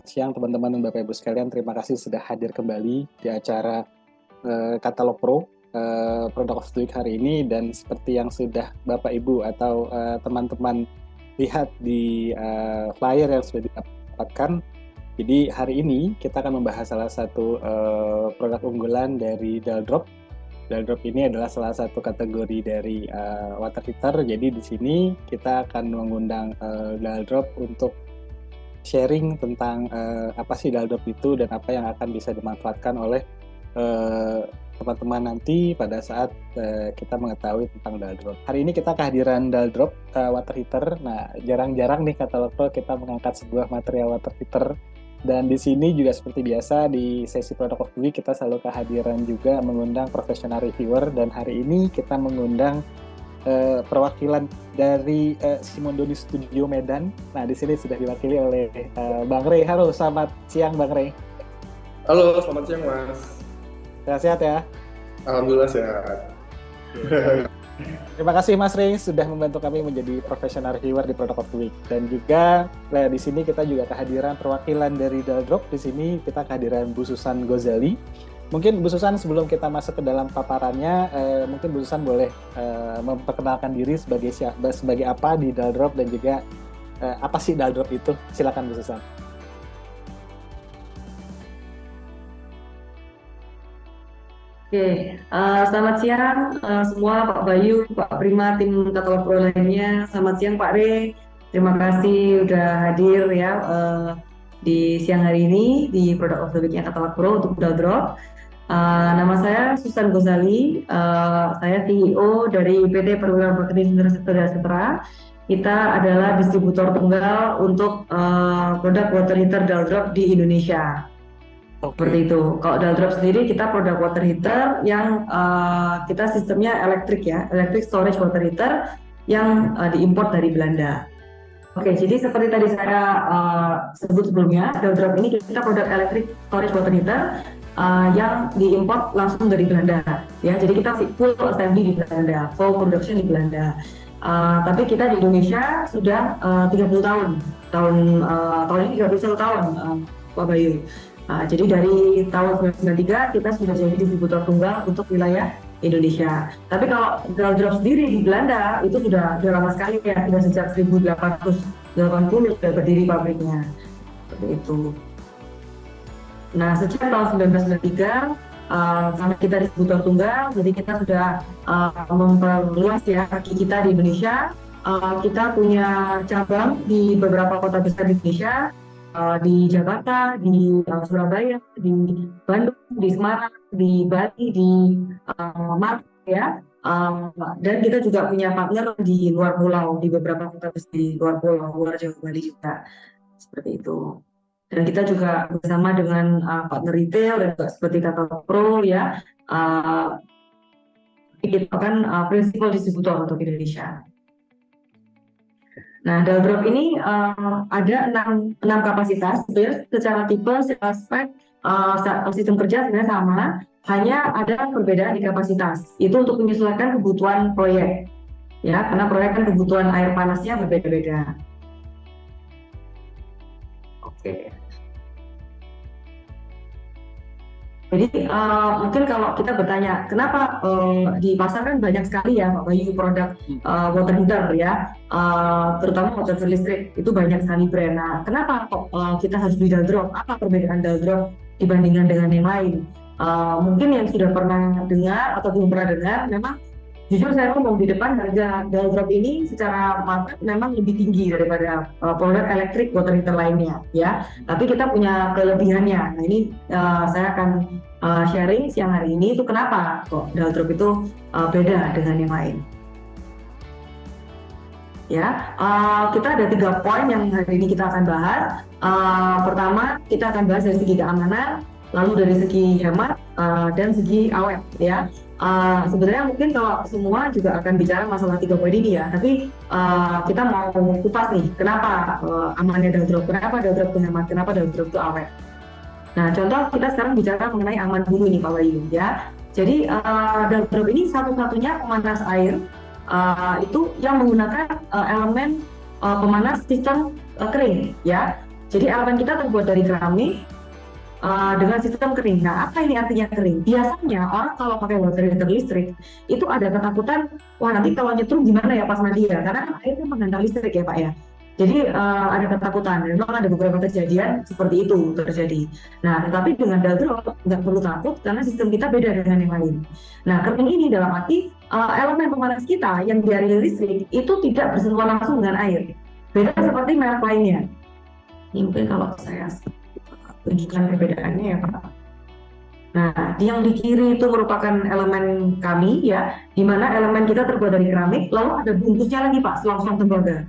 Selamat siang teman-teman dan Bapak Ibu sekalian. Terima kasih sudah hadir kembali di acara Katalog Pro Product of the Week hari ini. Dan seperti yang sudah Bapak Ibu atau teman-teman lihat di flyer yang sudah didapatkan, jadi hari ini kita akan membahas salah satu produk unggulan dari Daldrop. Daldrop ini adalah salah satu kategori dari water heater. Jadi di sini kita akan mengundang Daldrop untuk sharing tentang apa sih Daldrop itu dan apa yang akan bisa dimanfaatkan oleh teman-teman nanti pada saat kita mengetahui tentang Daldrop. Hari ini kita kehadiran Daldrop water heater. Nah, jarang-jarang nih Katalog Pro kita mengangkat sebuah material water heater. Dan di sini juga seperti biasa di sesi Product of the Week kita selalu kehadiran juga mengundang profesional reviewer, dan hari ini kita mengundang perwakilan dari Simondoni Studio Medan. Nah, di sini sudah diwakili oleh Bang Rey. Halo, selamat siang Bang Rey. Halo, selamat siang Mas. Sehat-sehat ya? Alhamdulillah sehat. Terima kasih Mas Rey sudah membantu kami menjadi profesional reviewer di Product of the Week. Dan juga di sini kita juga kehadiran perwakilan dari Daldrop. Di sini kita kehadiran Bu Susan Ghazali. Mungkin Bu Susan sebelum kita masuk ke dalam paparannya, mungkin Bu Susan boleh memperkenalkan diri sebagai apa di Daldrop dan juga apa sih Daldrop itu? Silakan Bu Susan. Oke, selamat siang semua, Pak Bayu, Pak Prima, tim Katalog Pro lainnya. Selamat siang Pak Rey, terima kasih udah hadir ya di siang hari ini di Product of the Week-nya Katalog Pro untuk Daldrop. Nama saya Susan Ghazali, saya CEO dari PT Perwira Bakti Sejahtera. Kita adalah distributor tunggal untuk produk water heater Daldrop di Indonesia. Seperti itu. Kalau Daldrop sendiri kita produk water heater yang kita sistemnya elektrik ya, electric storage water heater yang diimpor dari Belanda. Oke, jadi seperti tadi saya sebut sebelumnya, Daldrop ini kita produk electric storage water heater yang diimpor langsung dari Belanda ya, jadi kita full assembly di Belanda, full production di Belanda. Tapi kita di Indonesia sudah 30 tahun ini 31 tahun Pak Bayu. Jadi dari tahun 1993 kita sudah jadi distributor tunggal untuk wilayah Indonesia. Tapi kalau Daldrop sendiri di Belanda itu sudah lama sekali ya, sudah sejak 1880 sudah berdiri pabriknya. Seperti itu. Nah, sejak tahun 1993 karena kita distributor tunggal, jadi kita sudah memperluas ya kaki kita di Indonesia. Kita punya cabang di beberapa kota besar di Indonesia, di Jakarta, di Surabaya, di Bandung, di Semarang, di Bali, di Malang ya. Dan kita juga punya partner di luar pulau, di beberapa kota besar di luar pulau, luar Jawa, Bali juga. Seperti itu. Dan kita juga bersama dengan partner retail dan juga seperti Katalog Pro ya, kita kan prinsipal distributor untuk Indonesia. Nah, Daldrop ini ada 6 kapasitas, secara tipe, secara spek, sistem kerja sebenarnya sama, hanya ada perbedaan di kapasitas. Itu untuk menyesuaikan kebutuhan proyek, ya, karena proyek kan kebutuhan air panasnya berbeda-beda. Oke. Jadi mungkin kalau kita bertanya, kenapa di pasar kan banyak sekali ya Pak Bayu produk water heater ya, terutama water heater listrik itu banyak sekali brand. Nah, kenapa kok kita harus beli Daldrop? Apa perbedaan Daldrop dibandingkan dengan yang lain? Mungkin yang sudah pernah dengar atau belum pernah dengar, memang jujur saya ngomong di depan, harga Daldrop ini secara market memang lebih tinggi daripada produk elektrik water heater lainnya ya. Tapi kita punya kelebihannya. Nah, ini saya akan sharing siang hari ini itu kenapa kok Daldrop itu beda dengan yang lain. Ya, kita ada 3 poin yang hari ini kita akan bahas. Pertama, kita akan bahas dari segi keamanan, lalu dari segi hemat dan segi awet ya. Sebenarnya mungkin kalau semua juga akan bicara masalah 3 poin ini ya, tapi kita mau kupas nih kenapa amannya Daldrop, kenapa Daldrop itu hemat, kenapa Daldrop itu awet. Nah, contoh kita sekarang bicara mengenai aman dulu nih Pak Bayu ya. Jadi Daldrop ini satu-satunya pemanas air itu yang menggunakan elemen pemanas sistem kering ya. Jadi elemen kita terbuat dari keramik dengan sistem kering. Nah, apa ini artinya kering? Biasanya orang kalau pakai water heater listrik itu ada ketakutan, wah nanti kalau nyetrum gimana ya pas mandi ya? Karena kan air kan mengandalkan listrik ya Pak ya. Jadi ada ketakutan, dan memang ada beberapa kejadian seperti itu terjadi. Nah, tetapi dengan Daldrop nggak perlu takut karena sistem kita beda dengan yang lain. Nah, kering ini dalam arti elemen pemanas kita yang dari listrik itu tidak bersentuhan langsung dengan air. Beda seperti merek lainnya. Ini mungkin kalau saya tunjukkan perbedaannya ya Pak. Nah, yang di kiri itu merupakan elemen kami ya, di mana elemen kita terbuat dari keramik, lalu ada bungkusnya lagi Pak, selongsong tembaga.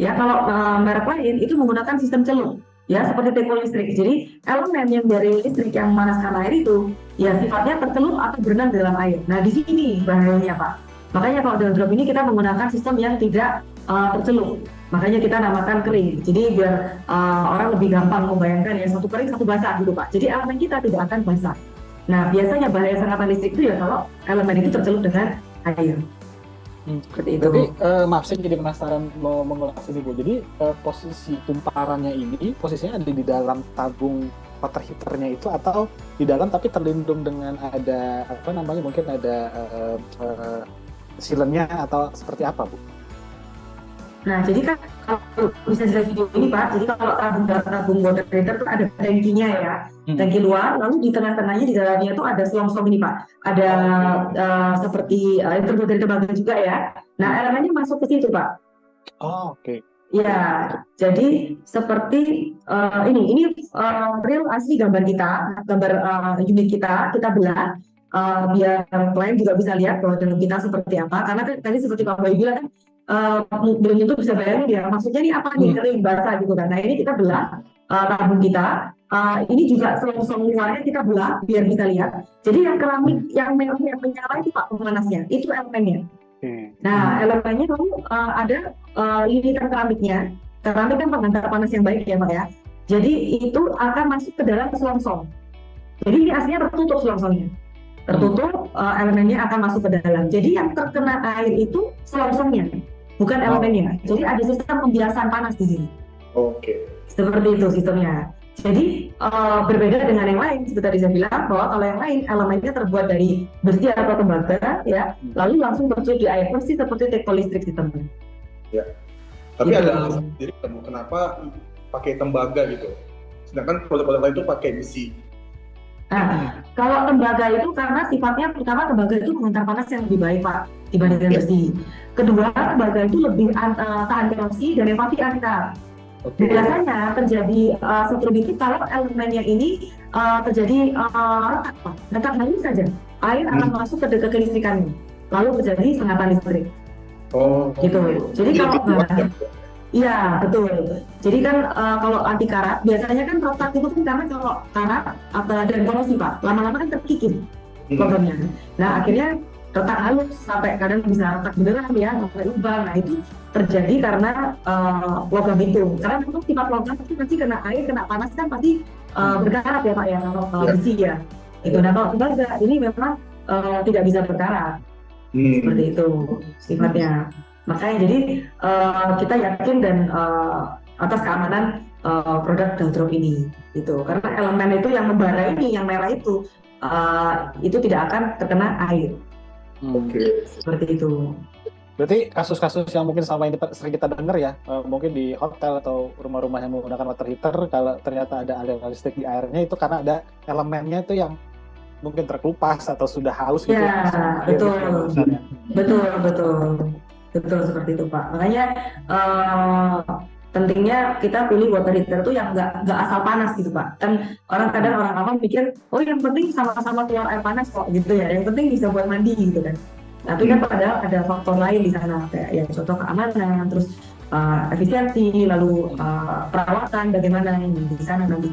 Ya, kalau merek lain itu menggunakan sistem celup, ya seperti teko listrik. Jadi elemen yang dari listrik yang memanaskan air itu, ya sifatnya tercelup atau berenang dalam air. Nah, di sini bahayanya Pak. Makanya kalau Daldrop ini kita menggunakan sistem yang tidak tercelup. Makanya kita namakan kering. Jadi biar orang lebih gampang membayangkan ya, satu kering satu basah gitu Pak. Jadi elemen kita tidak akan basah. Nah, biasanya bahaya sengatan listrik itu ya kalau elemen itu tercelup dengan air. Seperti itu. Jadi maaf, saya jadi penasaran mau mengulas ini Bu. Jadi posisi tumparannya ini posisinya ada di dalam tabung water heaternya itu atau di dalam tapi terlindung dengan ada apa namanya, mungkin ada sealant-nya atau seperti apa Bu? Nah, jadi kan kalau bisa dilihat video ini Pak, jadi kalau tabung water heater itu ada tangkinya ya, tangki luar, lalu di tengah-tengahnya di dalamnya itu ada selongsong ini Pak, ada seperti terbuat dari tembaga juga ya. Nah, elemennya masuk ke situ Pak. Oh, oke. Ya, jadi seperti ini real asli gambar kita, gambar unit kita belah. Biar klien juga bisa lihat bahwa dalam kita seperti apa, karena tadi seperti Pak Bayu bilang kan belum tentu bisa bayangin ya maksudnya ini apa nih, kering basah gitu kan. Nah, ini kita belah tabung kita, ini juga selongsong luarnya kita belah biar bisa lihat. Jadi yang keramik yang merah yang menyala itu Pak pemanasnya, itu elemennya. Nah, elemennya lalu ada linitan keramiknya. Keramik kan penghantar panas yang baik ya Pak ya. Jadi itu akan masuk ke dalam selongsong. Jadi ini aslinya tertutup selongsongnya. Tertutup, elemennya akan masuk ke dalam. Jadi yang terkena air itu selongsongnya, bukan elemennya. Jadi ada sistem pembiasan panas di sini. Oke. Seperti itu sistemnya. Jadi berbeda dengan yang lain. Seperti tadi saya bilang bahwa kalau yang lain elemennya terbuat dari besi atau tembaga, ya, lalu langsung terjun di air, persis seperti teko listrik sistemnya. Ya. Tapi Gitu. ada alasan sendiri kenapa pakai tembaga gitu. Sedangkan produk-produk lain itu pakai besi. Nah, kalau tembaga itu karena sifatnya pertama tembaga itu menghantar panas yang lebih baik Pak dibandingkan besi. Kedua, tembaga itu lebih tahan korosi dan empati antar. Biasanya terjadi setrum itu kalau elemennya ini terjadi retak Pak, retak halus saja. Air akan masuk ke kelistrikannya, lalu terjadi sengatan listrik. Oh, Gitu. Jadi kalau iya betul. Jadi kan kalau anti karat biasanya kan retak itu kan karena kalau karat atau dan korosi Pak, lama-lama kan terkikis logamnya. Nah, akhirnya retak halus sampai kadang bisa retak beneran ya, sampai lubang. Nah, itu terjadi karena logam itu. Karena memang sifat logam itu nanti kena air, kena panas kan pasti berkarat ya Pak ya, kalau besi ya. Itu. Nah, kalau tembaga ini memang tidak bisa berkarat. Seperti itu sifatnya. Makanya jadi kita yakin dan atas keamanan produk Daldrop ini gitu. Karena elemen itu yang membara ini, yang merah itu tidak akan terkena air. Oke. Seperti itu. Berarti kasus-kasus yang mungkin selama ini sering kita dengar ya, mungkin di hotel atau rumah-rumah yang menggunakan water heater, kalau ternyata ada aliran listrik di airnya itu karena ada elemennya itu yang mungkin terkelupas atau sudah haus gitu. Ya, betul seperti itu Pak. Makanya pentingnya kita pilih water heater itu yang nggak asal panas gitu Pak. Kan orang awam pikir, oh yang penting sama-sama keluar air panas kok gitu ya. Yang penting bisa buat mandi gitu kan. Tapi kan padahal ada faktor lain di sana kayak ya contoh keamanan, terus efisiensi, lalu perawatan bagaimana di sana nanti.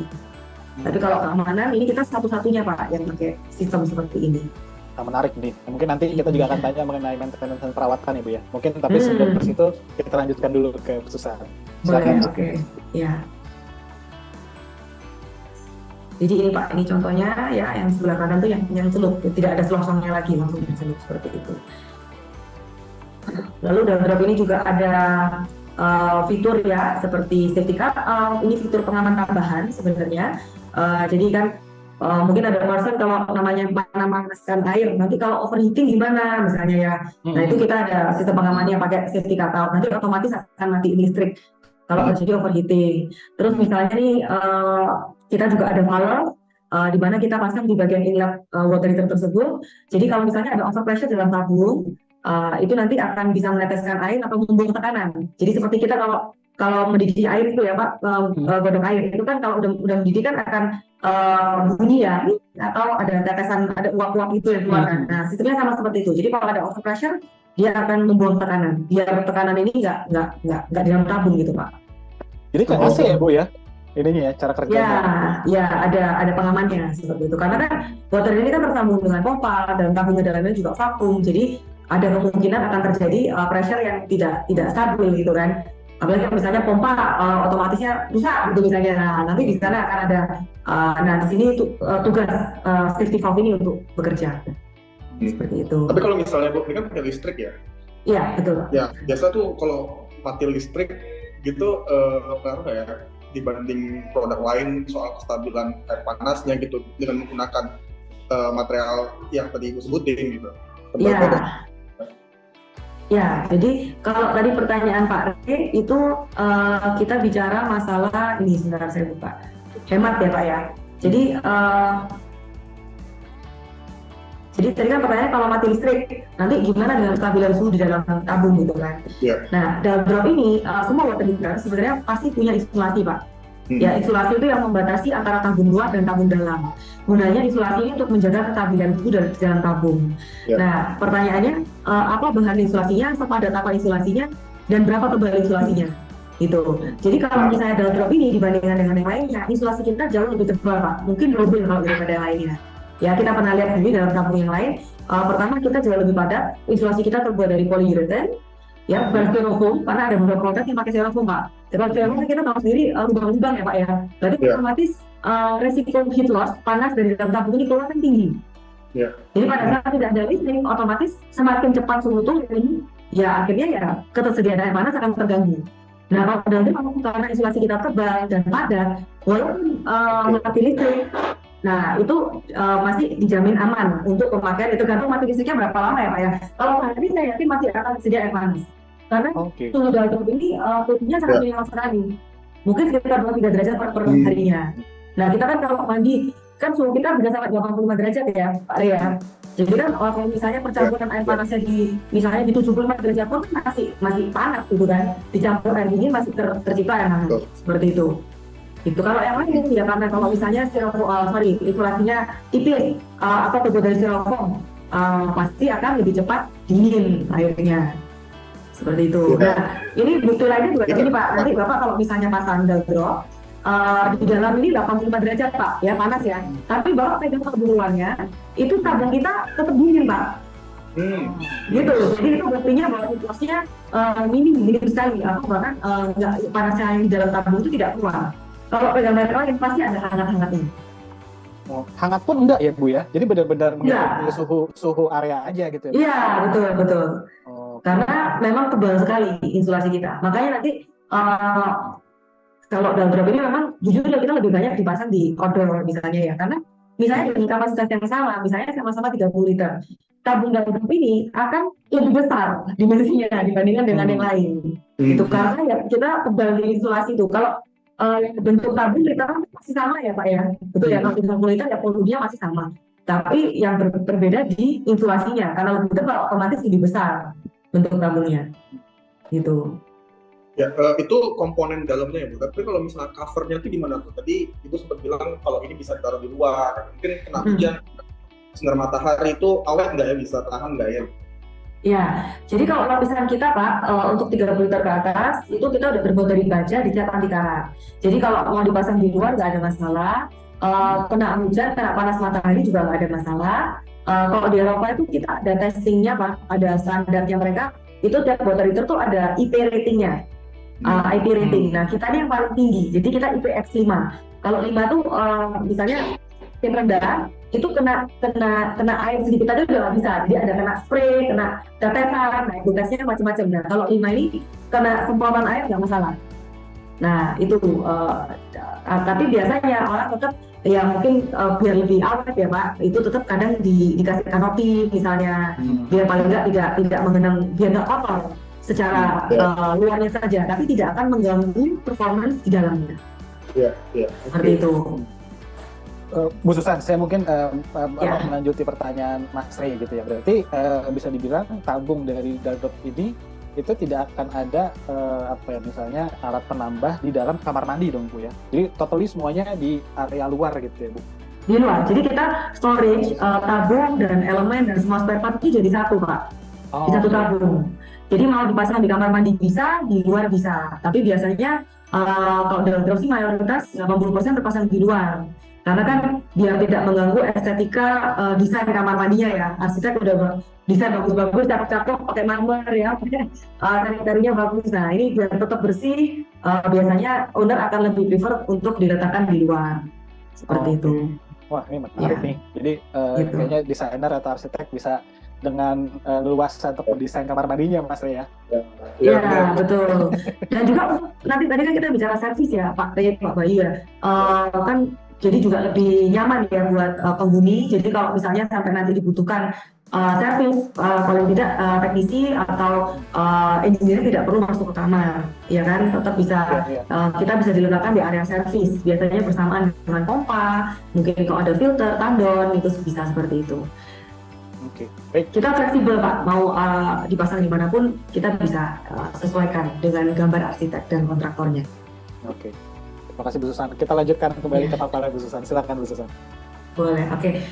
Tapi kalau keamanan ini kita satu-satunya Pak yang pakai sistem seperti ini. Menarik nih. Mungkin nanti kita juga akan tanya mengenai maintenance dan perawatan ya Bu ya. Mungkin tapi sebelum ke situ kita lanjutkan dulu ke pesusahan. Boleh, oke. Ya. Jadi ini Pak, ini contohnya ya yang sebelah kanan tuh yang celup, tidak ada selongsongnya lagi, langsung celup seperti itu. Lalu Daldrop ini juga ada fitur ya seperti safety cut out, ini fitur pengaman tambahan sebenarnya. Jadi kan mungkin ada person kalau namanya memanaskan air, nanti kalau overheating gimana misalnya ya. Nah itu kita ada sistem pengamannya pakai safety cut out, nanti otomatis akan matiin listrik kalau terjadi overheating. Terus misalnya nih kita juga ada valve di mana kita pasang di bagian inlet water heater tersebut. Jadi kalau misalnya ada overpressure dalam tabung, itu nanti akan bisa meneteskan air atau membuang tekanan. Jadi seperti kita kalau mendidih air itu ya Pak, godok air itu kan kalau udah mendidih kan akan bunyi ya, atau ada tetesan, ada uap-uap itu yang keluar. Nah sistemnya sama seperti itu. Jadi kalau ada overpressure, dia akan membuang tekanan, biar tekanan ini nggak di dalam tabung gitu Pak. Jadi kayak AC ya Bu ya? Ininya ya, cara kerjanya. Ya ada pengamannya seperti itu. Karena kan water ini kan tersambung dengan pompa dan tabung dalamnya juga vakum. Jadi ada kemungkinan akan terjadi pressure yang tidak stabil gitu kan. Apalagi misalnya pompa otomatisnya rusak gitu misalnya. Nah, nanti di sana akan ada di sini tugas safety valve ini untuk bekerja. Seperti itu. Tapi kalau misalnya Bu, ini kan pakai listrik ya? Iya, betul. Ya, biasa tuh kalau mati listrik gitu pengaruh nggak ya dibanding produk lain soal kestabilan air panasnya gitu dengan menggunakan material yang tadi Ibu sebutin gitu. Ya, jadi kalau tadi pertanyaan Pak Rey itu kita bicara masalah ini, sebentar saya buka. Hemat ya Pak ya. Jadi tadi kan pertanyaannya kalau mati listrik, nanti gimana dengan kestabilan suhu di dalam tabung gitu kan? Yeah. Nah, dalam drop ini semua water heater sebenarnya pasti punya isolasi Pak. Ya, isolasi itu yang membatasi antara tabung luar dan tabung dalam. Gunanya isolasi ini untuk menjaga kestabilan suhu dari dalam tabung. Yeah. Nah, pertanyaannya apa bahan isolasinya, sepadat apa isolasinya, dan berapa tebal isolasinya? Gitu. Jadi kalau misalnya dalam drop ini dibandingkan dengan yang lainnya, isolasi kita jauh lebih tebal Pak. Mungkin double kalau daripada yang lainnya. Ya, kita pernah lihat sendiri dalam tabung yang lain. Pertama kita jauh lebih padat, isolasi kita terbuat dari polyurethane, ya, bukan styrofoam, karena ada beberapa produk yang pakai styrofoam Pak. Kalau styrofoam kita tahu sendiri lubang-lubang ya Pak ya. Berarti otomatis resiko heat loss, panas dari dalam tabung ini keluar kan tinggi. Yeah. Jadi pada saat tidak ada listrik, otomatis semakin cepat suhu turun, ya akhirnya ya ketersediaan air panas akan terganggu. Nah kalau nanti karena isolasi kita tebal dan padat, walaupun mati listrik, nah itu masih dijamin aman untuk pemakaian. Itu gantung mati listriknya berapa lama ya Pak ya. Kalau hari saya yakin masih akan tersedia air panas. Karena suhu dalam tabung ini suhunya sangat minimal sekali. Mungkin sekitar 2-3 derajat per harinya. Nah kita kan kalau mandi, kan suhu kita bisa sampai 85 derajat ya Pak Rea. Jadi kan kalau misalnya percampuran air panasnya misalnya di 75 derajat pun masih panas gitu kan. Dicampur air dingin masih tercipta air hangat. Seperti itu. Itu kalau yang lain ya, karena kalau misalnya isolasinya tipis atau terbuat dari styrofoam, pasti akan lebih cepat dingin airnya. Seperti itu. Nah, ini bukti lainnya juga begini Pak. Nanti Bapak kalau misalnya pasang drop di dalam ini 85 derajat Pak, ya panas ya. Tapi Bapak pegang tabung luarnya, itu tabung kita tetap dingin Pak. Gitu. Jadi itu buktinya bahwa situasinya minim sekali. Bahkan panasnya yang di dalam tabung itu tidak keluar. Kalau pegang merek lain pasti ada hangat-hangatnya. Hangat pun enggak ya Bu ya? Jadi benar-benar suhu area aja gitu ya? Iya, betul. Karena memang tebal sekali insulasi kita. Makanya nanti kalau dalam drop ini memang jujur kita lebih banyak dipasang di outdoor misalnya ya. Karena misalnya dengan kapasitas yang sama, misalnya sama-sama 30 liter. Tabung dalam drop ini akan lebih besar dimensinya dibandingkan dengan yang lain. Itu karena ya kita tebal di insulasi itu. Kalau bentuk tabung kita kan masih sama ya Pak ya. Betul ya, kalau 30 liter ya volumenya masih sama. Tapi yang berbeda di insulasinya. Karena lebih tebal otomatis lebih besar bentuk tabungnya gitu. Ya, itu komponen dalamnya ya Bu. Tapi kalau misalnya covernya itu gimana tuh? Tadi Ibu sempat bilang kalau ini bisa ditaruh di luar, mungkin kena hujan, sinar matahari itu awet nggak ya, bisa tahan nggak ya? Ya, jadi kalau lapisan kita Pak untuk 30 liter ke atas itu kita udah terbuat dari baja dicat anti karat. Jadi kalau mau dipasang di luar nggak ada masalah. Kena hujan, kena panas matahari juga nggak ada masalah. Kalau di Eropa itu kita ada testingnya Pak, ada standarnya mereka. Itu tiap water heater tuh ada IP ratingnya, IP rating. Nah kita ini yang paling tinggi, jadi kita IPX 5. Kalau 5 tuh misalnya yang rendah itu kena air sedikit aja udah nggak bisa. Jadi ada kena spray, kena tetesan, nah itu tesnya macam-macam. Nah kalau 5 ini kena semprotan air nggak masalah. Nah itu tapi biasanya orang tetap ya mungkin biar lebih awet ya Pak, itu tetap kadang dikasih kanopi misalnya, biar paling tidak menggenang, biar nggak kotor secara luarnya saja, tapi tidak akan mengganggu performance di dalamnya. Seperti itu. Bu Susan, saya mungkin melanjuti pertanyaan Mas Rey gitu ya. Berarti bisa dibilang tabung dari Daldrop ini itu tidak akan ada misalnya alat penambah di dalam kamar mandi dong Bu ya. Jadi totally semuanya di area luar gitu ya Bu. Di luar. Jadi kita storage tabung dan elemen dan semua spare part itu jadi satu Pak. Di satu tabung. Jadi mau dipasang di kamar mandi bisa, di luar bisa. Tapi biasanya kalau Daldrop sih mayoritas 80% terpasang di luar. Karena kan biar tidak mengganggu estetika desain kamar mandinya ya. Arsitek udah desain bagus-bagus, cakep-cakep, pakai marmer ya, sanitarinya bagus. Nah ini biar tetap bersih, biasanya owner akan lebih prefer untuk diletakkan di luar. Seperti itu. Wah ini menarik nih. Jadi gitu. Kayaknya desainer atau arsitek bisa dengan luasa untuk mendesain kamar mandinya Mas Rey ya. Iya betul. Dan juga nanti tadi kan kita bicara servis ya Pak Bayu ya. Kan jadi juga lebih nyaman ya buat penghuni. Jadi kalau misalnya sampai nanti dibutuhkan servis, paling tidak teknisi atau engineer tidak perlu masuk ke kamar, ya kan? Tetap bisa kita bisa diletakkan di area servis. Biasanya bersamaan dengan pompa, mungkin kalau ada filter, tandon itu bisa seperti itu. Oke, baik. Kita fleksibel Pak, mau dipasang dimanapun kita bisa sesuaikan dengan gambar arsitek dan kontraktornya. Oke. Terima kasih Bu Susan. Kita lanjutkan kembali ke paparan Bu Susan. Silakan Bu Susan. Boleh, oke.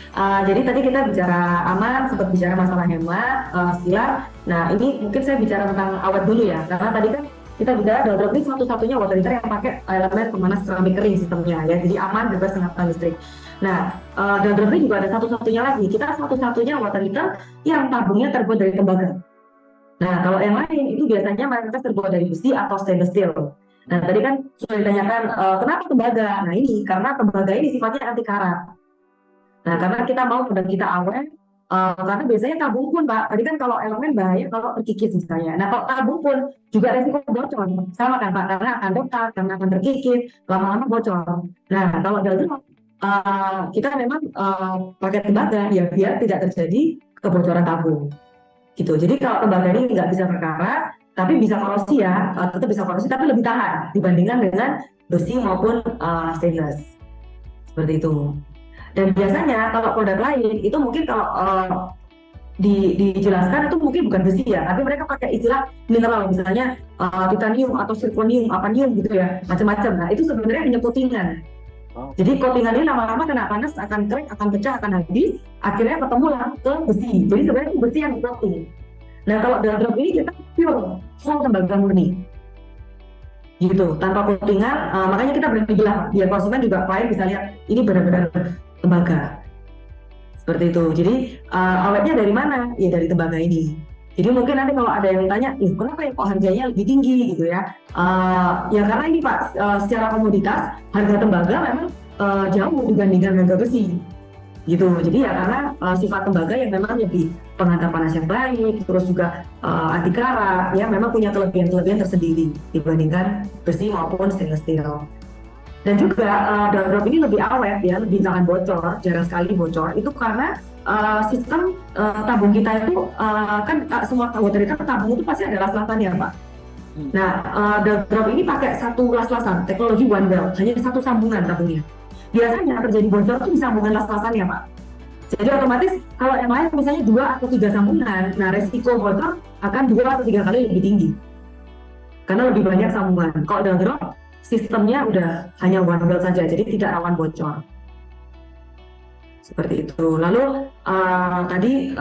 Jadi tadi kita bicara aman, sempat bicara masalah hemat, silat. Nah ini mungkin saya bicara tentang awet dulu ya, karena tadi kan kita bicara Daldrop ini satu-satunya water heater yang pakai elemen pemanas keramik kering sistemnya ya, jadi aman bebas sengatan listrik. Nah Daldrop ini juga ada satu-satunya lagi, kita satu-satunya water heater yang tabungnya terbuat dari tembaga. Nah kalau yang lain itu biasanya mayoritas terbuat dari besi atau stainless steel. Nah tadi kan sudah ditanyakan kenapa tembaga? Nah ini karena tembaga ini sifatnya anti karat. Nah karena kita mau produk kita awet, karena biasanya tabung pun Pak, tadi kan kalau elemen bahaya kalau terkikis misalnya. Nah kalau tabung pun juga resiko bocor, sama kan Pak, karena akan dekat, karena akan terkikis, lama-lama bocor. Nah kalau Daldrop kita memang pakai tembaga ya biar tidak terjadi kebocoran tabung. Gitu. Jadi kalau tembaga ini nggak bisa berkarat, tapi bisa korosi ya, tetap bisa korosi, tapi lebih tahan dibandingkan dengan besi maupun stainless. Seperti itu. Dan biasanya kalau produk lain itu mungkin kalau dijelaskan itu mungkin bukan besi ya, tapi mereka pakai istilah mineral misalnya titanium atau zirconium, apanium gitu ya, macam-macam. Nah itu sebenarnya hanya coatingan. Jadi coatingan ini lama-lama kena panas akan crack, akan pecah, akan habis, akhirnya ketemu lah ke besi. Jadi sebenarnya itu besi yang di-coating. Nah kalau Daldrop ini kita pure full tembaga murni. Gitu, tanpa coatingan, makanya kita berani bilang biar konsumen juga klien bisa lihat ini benar-benar tembaga. Seperti itu. Jadi awetnya dari mana? Ya dari tembaga ini. Jadi mungkin nanti kalau ada yang tanya, kenapa ya kok harganya lebih tinggi gitu ya? Ya karena ini Pak, secara komoditas harga tembaga memang jauh dibandingkan harga besi. Gitu. Jadi ya karena sifat tembaga yang memang lebih penghantar panas yang baik, terus juga anti karat, ya memang punya kelebihan-kelebihan tersendiri dibandingkan besi maupun stainless steel. Dan juga Daldrop ini lebih awet ya, lebih jangan bocor, jarang sekali bocor. Itu karena sistem tabung kita itu kan semua water heater tabung itu pasti ada las-lasannya Pak. Nah Daldrop ini pakai satu las-lasan, teknologi one well, hanya satu sambungan tabungnya. Biasanya terjadi bocor itu di sambungan las-lasannya Pak. Jadi otomatis kalau yang lain misalnya 2 atau 3 sambungan, nah resiko bocor akan 2 atau 3 kali lebih tinggi. Karena lebih banyak sambungan. Kalau Daldrop sistemnya udah hanya one well saja, jadi tidak rawan bocor. Seperti itu. Lalu tadi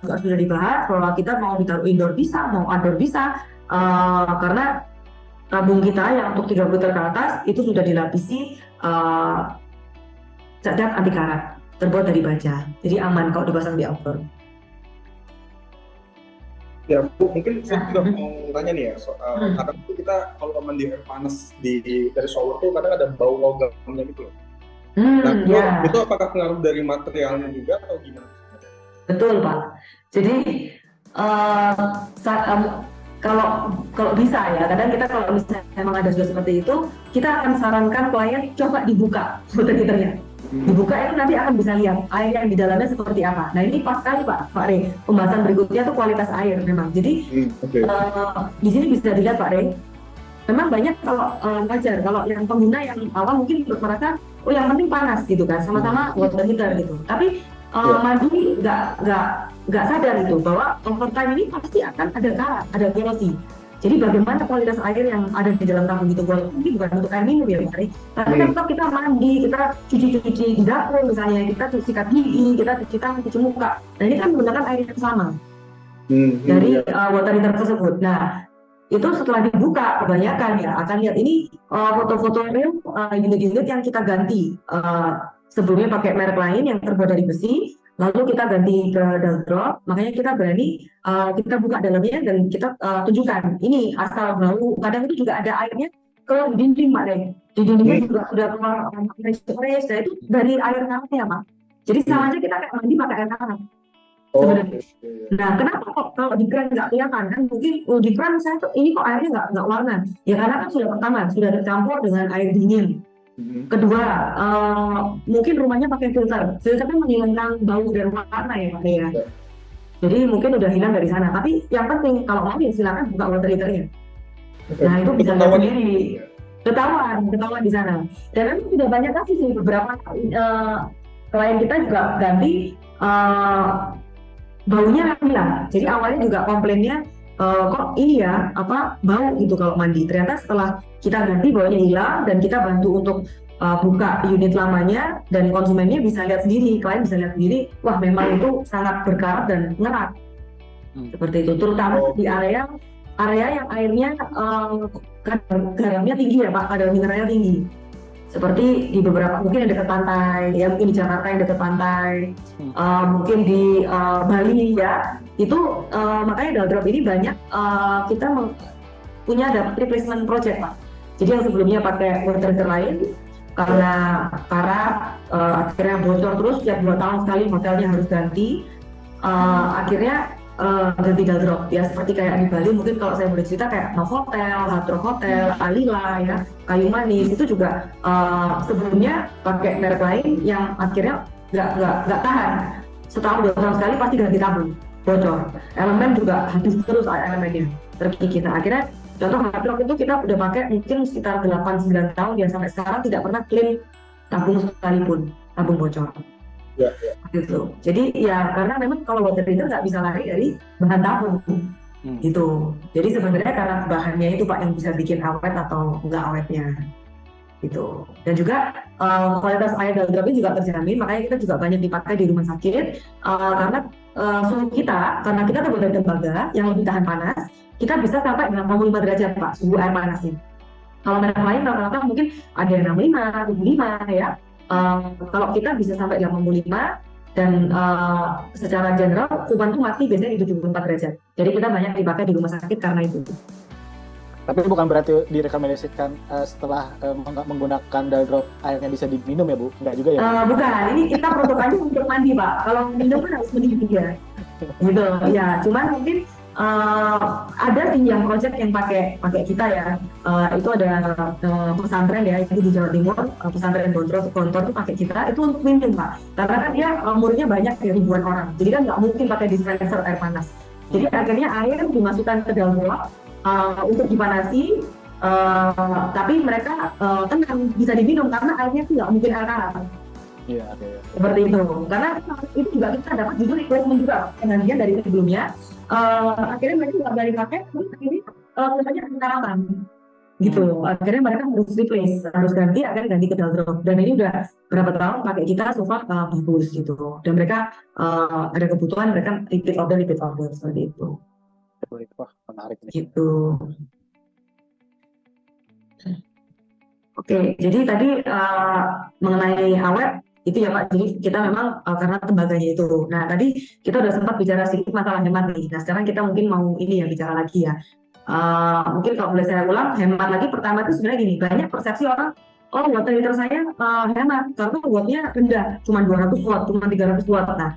juga sudah dibahas bahwa kita mau ditaruh indoor bisa, mau outdoor bisa, karena tabung kita yang untuk 30 liter ke atas itu sudah dilapisi cat anti karat terbuat dari baja, jadi aman kalau dipasang di outdoor. Ya Bu, mungkin saya juga mau tanya nih ya, kadang itu kita kalau mandi air panas dari shower tuh kadang ada bau logamnya gitu loh. Nah itu apakah pengaruh dari materialnya juga atau gimana? Betul Pak. Jadi kalau kalau bisa ya, kadang kita kalau misalnya memang ada sudah seperti itu, kita akan sarankan klien coba dibuka water heaternya. Dibuka itu nanti akan bisa lihat air yang di dalamnya seperti apa. Nah ini pas sekali Pak Rey, pembahasan berikutnya tuh kualitas air memang. Jadi di sini bisa dilihat Pak Rey, memang banyak kalau wajar kalau yang pengguna yang awal mungkin merasa oh yang penting panas gitu kan, sama-sama water heater gitu. Tapi mandi nggak sadar itu bahwa overtime ini pasti akan ada korosi. Jadi bagaimana kualitas air yang ada di dalam tabung itu, walaupun ini bukan untuk air minum ya Pak Ari, tapi kan tetap kita mandi, kita cuci di dapur misalnya, kita sikat gigi, kita cuci tangan, cuci muka. Nah ini kan menggunakan air yang sama dari water heater tersebut. Nah itu setelah dibuka kebanyakan ya akan lihat ini foto-foto real unit-unit yang kita ganti. Sebelumnya pakai merek lain yang terbuat dari besi, lalu kita ganti ke Daldrop, makanya kita berani kita buka dalamnya dan kita tunjukkan ini asal bau. Kadang itu juga ada airnya ke dinding Pak Rey, di dindingnya juga sudah keluar fresh, nah itu dari air hangatnya Pak. Jadi sama aja kita kayak mandi pakai air hangat sebenarnya. Nah kenapa kok kalau di kran nggak kelihatan kan? Mungkin di kran saya tuh ini kok airnya nggak warna, ya karena kan sudah tercampur dengan air dingin. Kedua, mungkin rumahnya pakai filternya menghilangkan bau dan warna ya Pak ya. Jadi mungkin udah hilang dari sana. Tapi yang penting kalau mau ya silakan buka water heaternya. Nah itu bisa lihat sendiri, ketahuan di sana. Dan memang sudah banyak kasus sih, beberapa klien kita juga ganti baunya hilang. Jadi awalnya juga komplainnya kok ini ya bau gitu kalau mandi. Ternyata setelah kita ganti baunya hilang dan kita bantu untuk buka unit lamanya dan konsumennya bisa lihat sendiri, klien bisa lihat sendiri, wah memang itu sangat berkarat dan ngerat seperti itu. Terutama di area yang airnya garamnya tinggi ya Pak, kadar mineralnya tinggi. Seperti di beberapa mungkin yang dekat pantai, ya mungkin di Jakarta yang dekat pantai, mungkin di Bali ya. Itu makanya Daldrop ini banyak kita punya dapat replacement project Pak. Jadi yang sebelumnya pakai water heater lain karena karat akhirnya bocor terus tiap 2 tahun sekali hotelnya harus ganti, akhirnya ganti Daldrop ya, seperti kayak di Bali mungkin kalau saya boleh cerita kayak Novotel, Hard Rock Hotel, Alila ya, Kayu Manis itu juga sebelumnya pakai merek lain yang akhirnya nggak tahan, setahun 2 tahun sekali pasti ganti tabung bocor, elemen juga habis terus elemennya terkikis. Nah akhirnya contoh Hard Rock itu kita udah pakai mungkin sekitar 8-9 tahun ya, sampai sekarang tidak pernah clean tabung sekalipun, tabung bocor. Ya. Gitu. Jadi ya karena memang kalau water heater nggak bisa lari dari bahan tabung gitu. Jadi sebenarnya karena bahannya itu Pak yang bisa bikin awet atau nggak awetnya gitu. Dan juga kualitas air Daldrop juga terjamin, makanya kita juga banyak dipakai di rumah sakit karena suhu kita, karena kita terbuat dari tembaga yang lebih tahan panas, kita bisa sampai 65 derajat Pak suhu air panasnya. Kalau merek lain rata-rata mungkin ada yang 65, 75 ya. Kalau kita bisa sampai 85 dan secara general kuman itu mati biasanya di 74 derajat. Jadi kita banyak dipakai di rumah sakit karena itu. Tapi bukan berarti direkomendasikan setelah menggunakan Daldrop airnya bisa diminum ya Bu? Enggak juga ya? Bukan, ini kita protokolnya untuk mandi Pak. Kalau minum kan harus mendidih ya. Gitu ya. Cuman mungkin ada sih yang project yang pakai kita ya, itu ada pesantren ya, itu di Jawa Timur, pesantren Gontor itu pakai kita, itu untuk minum Pak, karena kan dia muridnya banyak ya, ribuan orang, jadi kan nggak mungkin pakai dispenser air panas, jadi akhirnya air dimasukkan ke dalam bola untuk dipanasi, tapi mereka tenang bisa diminum karena airnya itu nggak mungkin air hangat. Iya, seperti itu. Karena itu juga kita dapat jujur replacement juga penggantian dari sebelumnya. Akhirnya mereka nggak berani pakai, terus ini namanya kekaraman gitu. Akhirnya mereka harus replace, harus ganti, akhirnya ganti ke Daldrop. Dan ini udah berapa tahun pakai kita, so far bagus gitu. Dan mereka ada kebutuhan, mereka repeat order seperti itu. Wah, menarik nih. Gitu. Oke, jadi tadi mengenai awet itu ya Pak, jadi kita memang karena tembaganya itu. Nah tadi kita udah sempat bicara sedikit masalah hemat nih. Nah sekarang kita mungkin mau ini ya bicara lagi ya. Mungkin kalau boleh saya ulang, hemat lagi pertama itu sebenarnya gini, banyak persepsi orang, oh water heater saya hemat karena wattnya rendah, cuma 200 watt, cuma 300 watt. Nah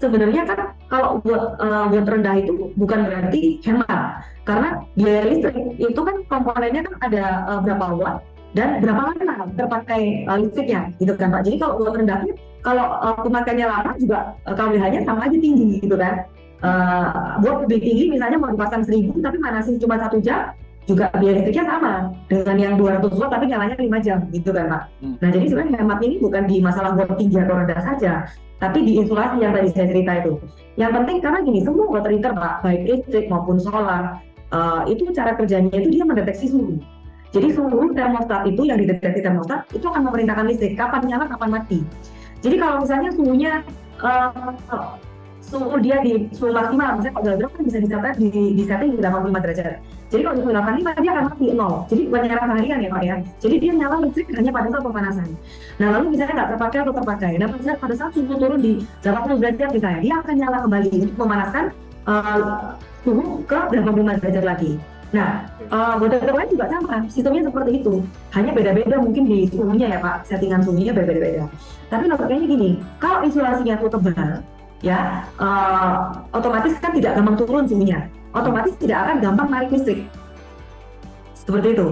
sebenarnya kan kalau buat rendah itu bukan berarti hemat, karena biaya listrik itu kan komponennya kan ada berapa watt dan berapa lama terpakai listriknya gitu kan Pak. Jadi kalau buat rendahnya, kalau pemakaiannya lama juga KWH-nya sama aja tinggi gitu kan. Buat lebih tinggi misalnya mau dipasang 1000 tapi manasin cuma 1 jam, juga biaya listriknya sama dengan yang 200 watt tapi nyalanya 5 jam gitu kan Pak. Nah jadi sebenarnya hematnya ini bukan di masalah watt tinggi atau rendah saja, tapi di insulasi yang tadi saya cerita itu. Yang penting karena gini, semua water heater Pak, baik listrik maupun solar, itu cara kerjanya itu dia mendeteksi suhu. Jadi suhu termostat itu yang dideteksi termostat itu akan memerintahkan listrik kapan nyala kapan mati. Jadi kalau misalnya suhunya suhu dia di suhu maksimal, misalnya kalau dalam kan bisa di setting di 85 derajat. Jadi kalau di suhu 85 dia akan mati 0. Jadi bukan nyala seharian ya Pak ya. Jadi dia nyala listrik hanya pada saat pemanasan. Nah lalu misalnya nggak terpakai atau terpakai, nah pada saat suhu turun di 80 derajat misalnya, dia akan nyala kembali untuk memanaskan suhu ke 85 derajat lagi. Nah, water heater lain juga sama, sistemnya seperti itu. Hanya beda-beda mungkin di suhunya ya Pak, settingan suhunya berbeda-beda. Tapi logikanya gini, kalau insulasinya itu tebal, ya otomatis kan tidak gampang turun suhunya, otomatis tidak akan gampang narik listrik. Seperti itu.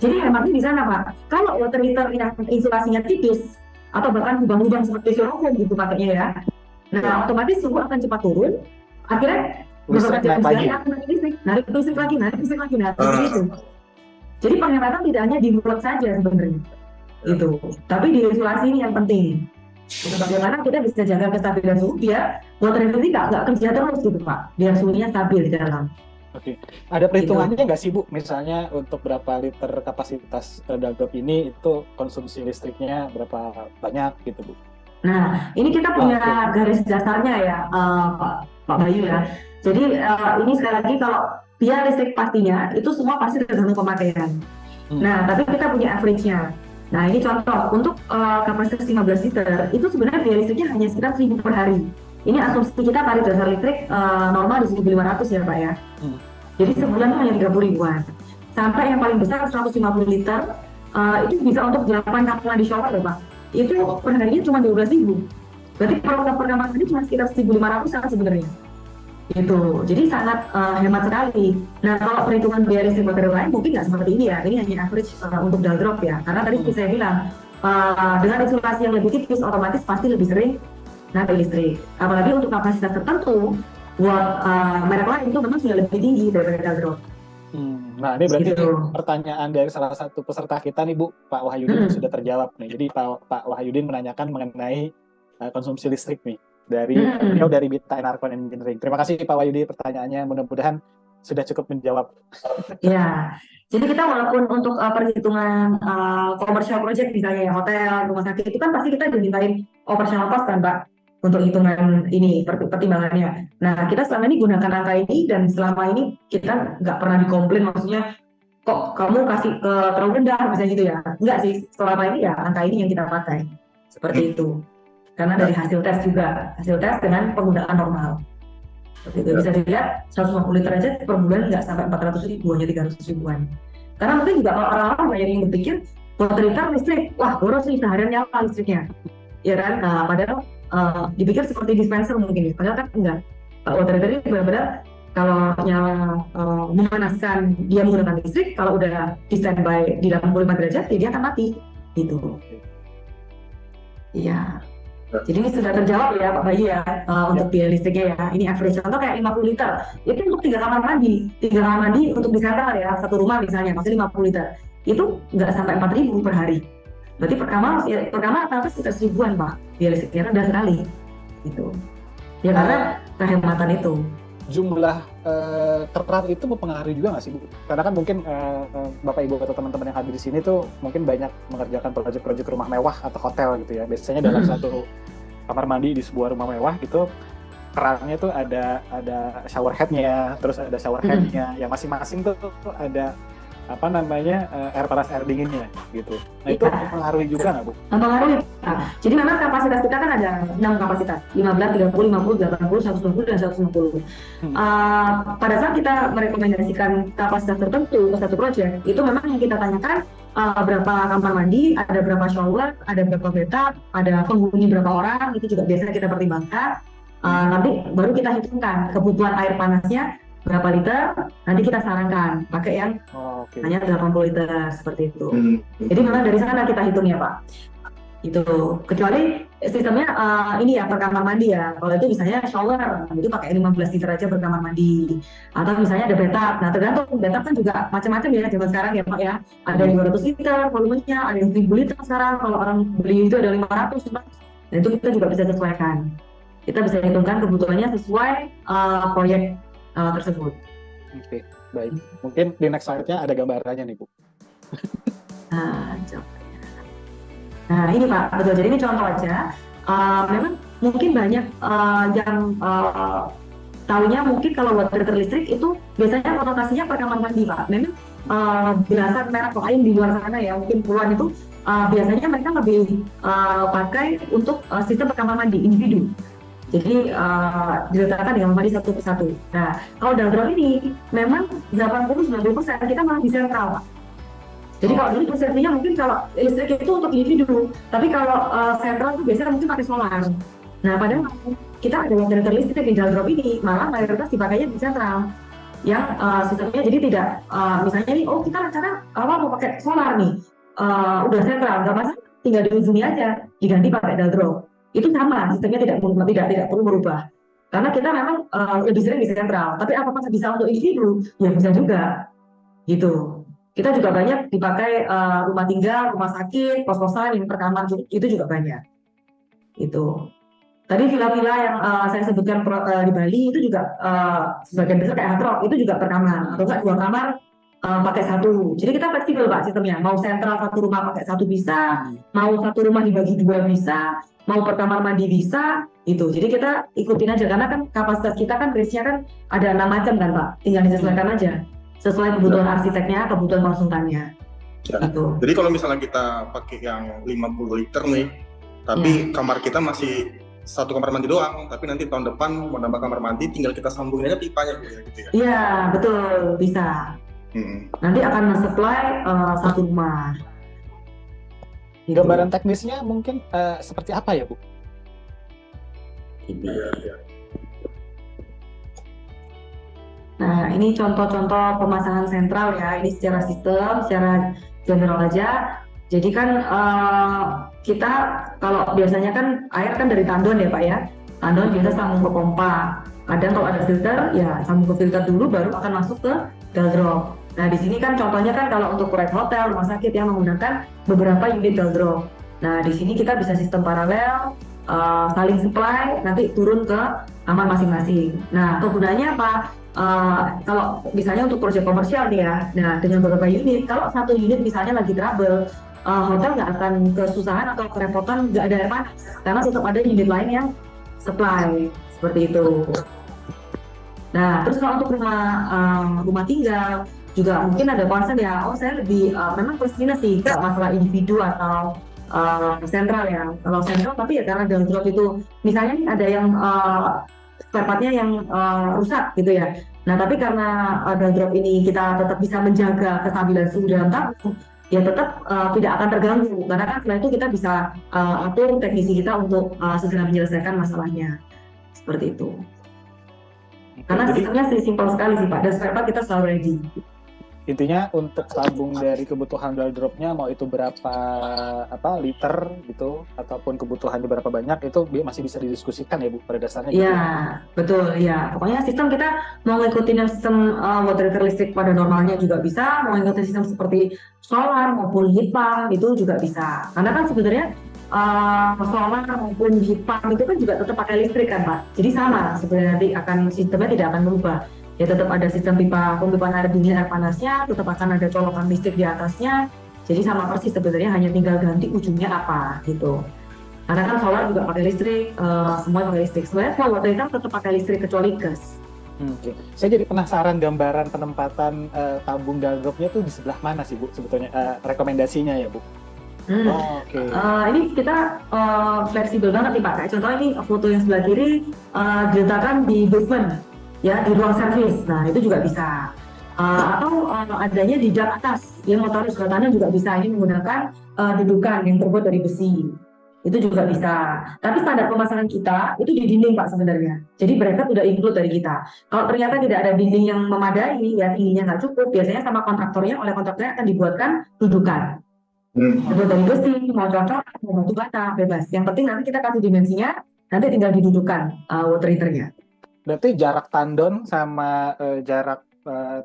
Jadi hematnya di sana Pak. Kalau water heater yang insulasinya tipis atau bahkan lubang-lubang seperti styrofoam gitu pakainya ya, nah otomatis suhu akan cepat turun. Akhirnya Listrik naik lagi. Narik listrik lagi, nah seperti itu. Jadi penghematan tidak hanya di mulut saja sebenarnya, itu. Tapi di insulasi ini yang penting. Bagaimana kita bisa jaga kestabilan suhu biar water heater ini nggak kerja terus gitu Pak, biar suhunya stabil di dalam. Oke, ada perhitungannya nggak sih Bu? Misalnya untuk berapa liter kapasitas Daldrop ini itu konsumsi listriknya berapa banyak gitu Bu? Nah, ini kita punya garis dasarnya ya Pak Bayu ya. Jadi ini sekali lagi kalau biaya listrik pastinya itu semua pasti tergantung pemakaian. Nah, tapi kita punya average-nya. Nah, ini contoh untuk kapasitas 15 liter itu sebenarnya biaya listriknya hanya sekitar 1.000 per hari. Ini asumsi kita tarif dasar listrik normal di 1.500 ya Pak ya. Jadi sebulan itu hanya 30 ribuan. Sampai yang paling besar 150 liter itu bisa untuk 8 kamar mandi shower ya Pak. Itu per harinya cuma 12.000. Berarti kalau per kamar mandi cuma sekitar 1.500 sebenarnya. Itu, jadi sangat hemat sekali. Nah kalau perhitungan biaya listrik water lain mungkin nggak seperti ini ya. Ini hanya average untuk Daldrop ya. Karena tadi seperti saya bilang dengan insulasi yang lebih tipis otomatis pasti lebih sering naik listrik. Apalagi untuk kapasitas tertentu, buat merek lain itu memang sudah lebih tinggi daripada Daldrop. Nah ini berarti pertanyaan dari salah satu peserta kita nih Bu, Pak Wahyudin sudah terjawab nih. Jadi Pak Wahyudin menanyakan mengenai konsumsi listrik nih dari Bita Enarcon Engineering. Terima kasih Pak Wahyudi pertanyaannya, mudah-mudahan sudah cukup menjawab. Ya, jadi kita walaupun untuk perhitungan commercial project misalnya hotel, rumah sakit itu kan pasti kita dimintain operational cost kan Pak untuk hitungan ini pertimbangannya. Nah kita selama ini gunakan angka ini dan selama ini kita nggak pernah dikomplain, maksudnya kok kamu kasih ke terlalu rendah misalnya gitu ya. Enggak sih, selama ini ya angka ini yang kita pakai seperti itu. Karena dari hasil tes juga, hasil tes dengan penggunaan normal. Seperti itu bisa dilihat 150 liter aja per bulan nggak sampai 400 ribu, hanya 300 ribuan. Karena mungkin juga kalau orang-orang banyak yang berpikir water heater listrik, wah boros nih seharian nyala listriknya, ya kan? Nah, padahal dipikir seperti dispenser mungkin, padahal kan enggak. Water heater ini benar-benar kalau nyala memanaskan dia menggunakan listrik, kalau udah di standby di 85 derajat, dia akan mati, gitu. Iya. Jadi ini sudah terjawab ya Pak Bayu ya untuk biaya listriknya ya. Ini average contoh kayak 50 liter. Itu untuk 3 kamar mandi. 3 kamar mandi untuk di Santar ya, satu rumah misalnya, maksudnya 50 liter. Itu nggak sampai 4.000 per hari. Berarti per kamar rata-rata sekitar 1.000-an Pak. Biaya listriknya rendah sekali. Gitu. Ya karena kehematan itu. Jumlah kerat itu mempengaruhi juga nggak sih Bu? Karena kan mungkin Bapak Ibu atau teman-teman yang hadir di sini tuh mungkin banyak mengerjakan proyek-proyek rumah mewah atau hotel gitu ya. Biasanya dalam satu kamar mandi di sebuah rumah mewah gitu, kerannya tuh ada shower head-nya, terus ada shower head-nya, yang masing-masing tuh ada apa namanya air panas air dinginnya gitu. Nah itu mempengaruhi juga nggak Bu? Mempengaruhi. Jadi memang kapasitas kita kan ada 6 kapasitas, 15, 30, 50, 80, 120 dan 160. Pada saat kita merekomendasikan kapasitas tertentu ke satu proyek, itu memang yang kita tanyakan berapa kamar mandi, ada berapa shower, ada berapa bathtub, ada penghuni berapa orang, itu juga biasa kita pertimbangkan. Nanti baru kita hitungkan kebutuhan air panasnya berapa liter, nanti kita sarankan pakai yang hanya 80 liter seperti itu. Jadi memang dari sana kita hitung ya Pak. Itu kecuali sistemnya ini ya per kamar mandi ya. Kalau itu misalnya shower itu pakai 15 liter aja per kamar mandi. Atau misalnya ada bathtub. Nah tergantung bathtub kan juga macam-macam ya zaman sekarang ya Pak ya. Ada yang 200 liter volumenya, ada yang 1000 liter sekarang. Kalau orang beli itu ada 500. Dan itu kita juga bisa sesuaikan. Kita bisa hitungkan kebutuhannya sesuai proyek tersebut. Oke, baik. Mungkin di next slide-nya ada gambarannya nih Bu. Nah ini Pak, betul. Jadi ini contoh aja. Memang mungkin banyak yang tahunya mungkin kalau water heater listrik itu biasanya konotasinya per kamar mandi Pak. Memang belasan merek lain di luar sana ya, mungkin puluhan itu biasanya mereka lebih pakai untuk sistem per kamar mandi individu. Jadi diletakkan di kamar mandi satu persatu. Nah kalau Daldrop ini memang 80-90% kita malah di sentral Pak. Jadi kalau dulu persepsinya mungkin kalau listrik itu untuk individu, tapi kalau sentral itu biasanya mungkin pakai solar. Nah padahal kita ada water heater listrik di Daldrop ini, malah mayoritas dipakainya di sentral. Yang sistemnya jadi tidak, misalnya nih, kita rencana mau pakai solar nih, udah sentral, nggak masalah, tinggal diujungi aja, diganti pakai Daldrop. Itu sama, sistemnya tidak perlu berubah. Karena kita memang lebih sering di sentral, tapi apakah bisa untuk individu? Ya bisa juga, gitu. Kita juga banyak dipakai rumah tinggal, rumah sakit, kos-kosan, yang per kamar itu juga banyak. Itu. Tadi villa-villa yang saya sebutkan di Bali itu juga sebagian besar kayak Hard Rock itu juga per kamar atau enggak 2 kamar pakai 1. Jadi kita fleksibel Pak sistemnya. Mau sentral 1 rumah pakai 1 bisa, mau 1 rumah dibagi 2 bisa, mau per kamar mandi bisa. Itu. Jadi kita ikutin aja karena kan kapasitas kita kan range-nya kan ada 6 macam kan Pak. Tinggal disesuaikan aja. Sesuai kebutuhan arsiteknya, kebutuhan konsultannya. Ya. Gitu. Jadi kalau misalnya kita pakai yang 50 liter nih, tapi kamar kita masih 1 kamar mandi doang, tapi nanti tahun depan mau nambah kamar mandi, tinggal kita sambungin aja pipanya gitu ya? Iya, betul, bisa. Nanti akan men-supply 1 rumah. Gitu. Gambaran teknisnya mungkin seperti apa ya Bu? Nah, ini contoh-contoh pemasangan sentral ya. Ini secara sistem, secara general aja. Jadi kan kita kalau biasanya kan air kan dari tandon ya Pak ya. Tandon biasa sambung ke pompa. Kadang kalau ada filter ya sambung ke filter dulu baru akan masuk ke Daldrop. Nah di sini kan contohnya kan kalau untuk proyek hotel, rumah sakit yang menggunakan beberapa unit Daldrop. Nah di sini kita bisa sistem paralel, saling supply, nanti turun ke kamar masing-masing. Nah kegunaannya apa? Kalau misalnya untuk proyek komersial nih ya, nah dengan beberapa unit, kalau 1 unit misalnya lagi trouble, hotel nggak akan kesusahan atau kerepotan, nggak ada air panas, karena tetap ada unit lain yang supply, seperti itu. Nah, terus kalau untuk rumah tinggal, juga mungkin ada concern ya, saya lebih, memang plus minus sih, kalau masalah individu atau sentral ya, kalau sentral tapi ya karena Daldrop itu, misalnya ada yang spare part-nya yang rusak gitu ya. Nah tapi karena Daldrop ini kita tetap bisa menjaga kestabilan suhu dalam tabung, ya tetap tidak akan terganggu. Karena kan setelah itu kita bisa atur teknisi kita untuk segera menyelesaikan masalahnya. Seperti itu. Karena sistemnya simpel sekali sih Pak, dan spare part kita selalu ready. Intinya untuk tabung dari kebutuhan Daldropnya mau itu berapa liter gitu ataupun kebutuhannya berapa banyak itu masih bisa didiskusikan ya Bu pada dasarnya. Iya, gitu. Betul ya. Pokoknya sistem kita mau ngikutin sistem water heater listrik pada normalnya juga bisa, mau ngikutin sistem seperti solar maupun heat pump itu juga bisa. Karena kan sebenarnya solar maupun heat pump itu kan juga tetap pakai listrik kan Pak. Jadi sama sebenarnya nanti sistemnya tidak akan berubah. Ya tetap ada sistem pemipaan air dingin air panasnya, tetap akan ada colokan listrik di atasnya. Jadi sama persis sebenarnya, hanya tinggal ganti ujungnya apa gitu. Karena kan solar juga pakai listrik, semua pakai listrik. Sebenarnya kalau water heater tetap pakai listrik kecuali gas. Saya jadi penasaran gambaran penempatan tabung Daldropnya tuh di sebelah mana sih Bu sebetulnya rekomendasinya ya Bu? Ini kita fleksibel banget nih Pak. Kayak contohnya ini foto yang sebelah kiri diletakkan di basement. Ya di ruang servis, nah itu juga bisa. Atau adanya di dak atas, yang mau taruh sebelah kanan juga bisa. Ini menggunakan dudukan yang terbuat dari besi. itu juga bisa. Tapi standar pemasangan kita itu di dinding Pak sebenarnya. Jadi bracket udah include dari kita. Kalau ternyata tidak ada dinding yang memadai, ya tingginya nggak cukup, biasanya sama kontraktornya, oleh kontraktornya akan dibuatkan dudukan. Terbuat dari besi, mau cocok, mau batu bata, bebas. Yang penting nanti kita kasih dimensinya, nanti tinggal didudukan water heaternya. Berarti jarak tandon sama jarak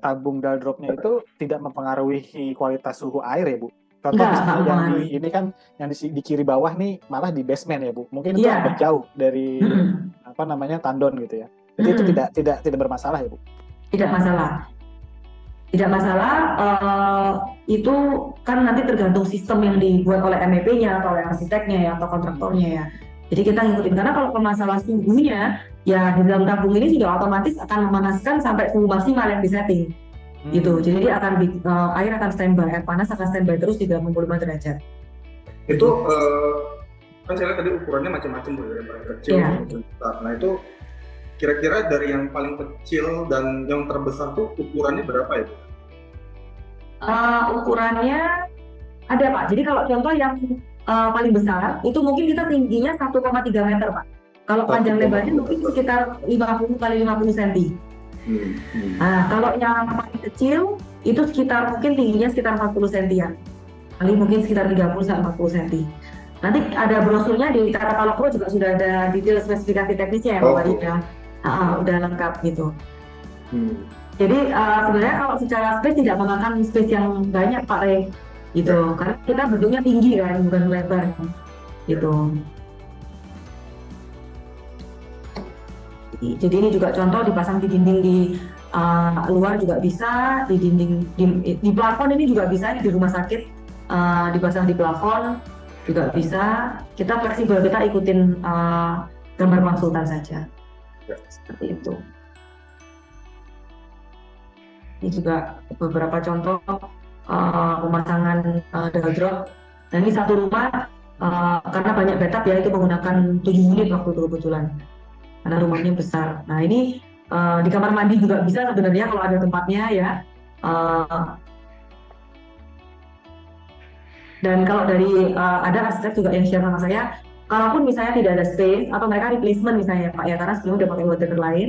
tabung daldropnya itu tidak mempengaruhi kualitas suhu air ya Bu? Contoh misalnya yang di ini kan yang di kiri bawah nih malah di basement ya Bu. Mungkin itu agak jauh dari apa namanya tandon gitu ya. Jadi itu tidak bermasalah ya Bu? Tidak masalah. Tidak masalah, itu kan nanti tergantung sistem yang dibuat oleh MEP-nya atau oleh arsiteknya ya atau kontraktornya ya. Jadi kita ngikutin, karena kalau masalah suhunya ya di dalam tabung ini sudah otomatis akan memanaskan sampai suhu maksimal yang disetting. Gitu. Jadi akan air akan standby, air panas akan standby terus di 85 derajat. Itu kan saya lihat tadi ukurannya macam-macam Bu, dari paling kecil sampai besar. Nah itu kira-kira dari yang paling kecil dan yang terbesar tuh ukurannya berapa ya? Ukurannya ada Pak. Jadi kalau contoh yang paling besar itu mungkin kita tingginya 1,3 meter Pak. Kalau panjang lebarnya mungkin sekitar 50 kali 50 cm. Nah kalau yang paling kecil itu sekitar mungkin tingginya sekitar 40 cm. Kali mungkin sekitar 30 sampai 40 cm. Nanti ada brosurnya di Katalog Pro juga sudah ada detail spesifikasi teknisnya ya Pak Wadi ya. Udah lengkap gitu. Jadi sebenarnya kalau secara space tidak memakan space yang banyak Pak Rey gitu, karena kita bentuknya tinggi kan, bukan lebar gitu. Jadi ini juga contoh dipasang di dinding di luar juga bisa, di dinding di plafon ini juga bisa, di rumah sakit dipasang di plafon juga bisa. Kita fleksibel, kita ikutin gambar konsultan saja. Seperti itu. Ini juga beberapa contoh pemasangan daldrop. Nah ini satu rumah karena banyak bathtub ya, itu menggunakan 7 unit waktu itu kebetulan karena rumahnya besar. Nah ini di kamar mandi juga bisa sebenarnya kalau ada tempatnya ya. Dan kalau dari ada arsitek juga yang share sama saya, kalaupun misalnya tidak ada space atau mereka replacement misalnya Pak ya, karena sebelumnya udah pakai water lain,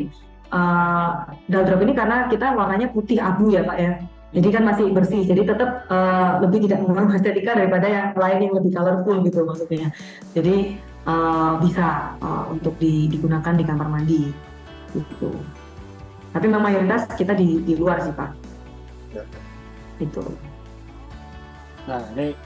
daldrop ini karena kita warnanya putih abu ya Pak ya, jadi kan masih bersih, jadi tetap lebih tidak mengganggu estetika daripada yang lain yang lebih colorful gitu maksudnya. Jadi bisa untuk digunakan di kamar mandi gitu. Tapi memang mayoritas kita di luar sih Pak. Itu. Nah ini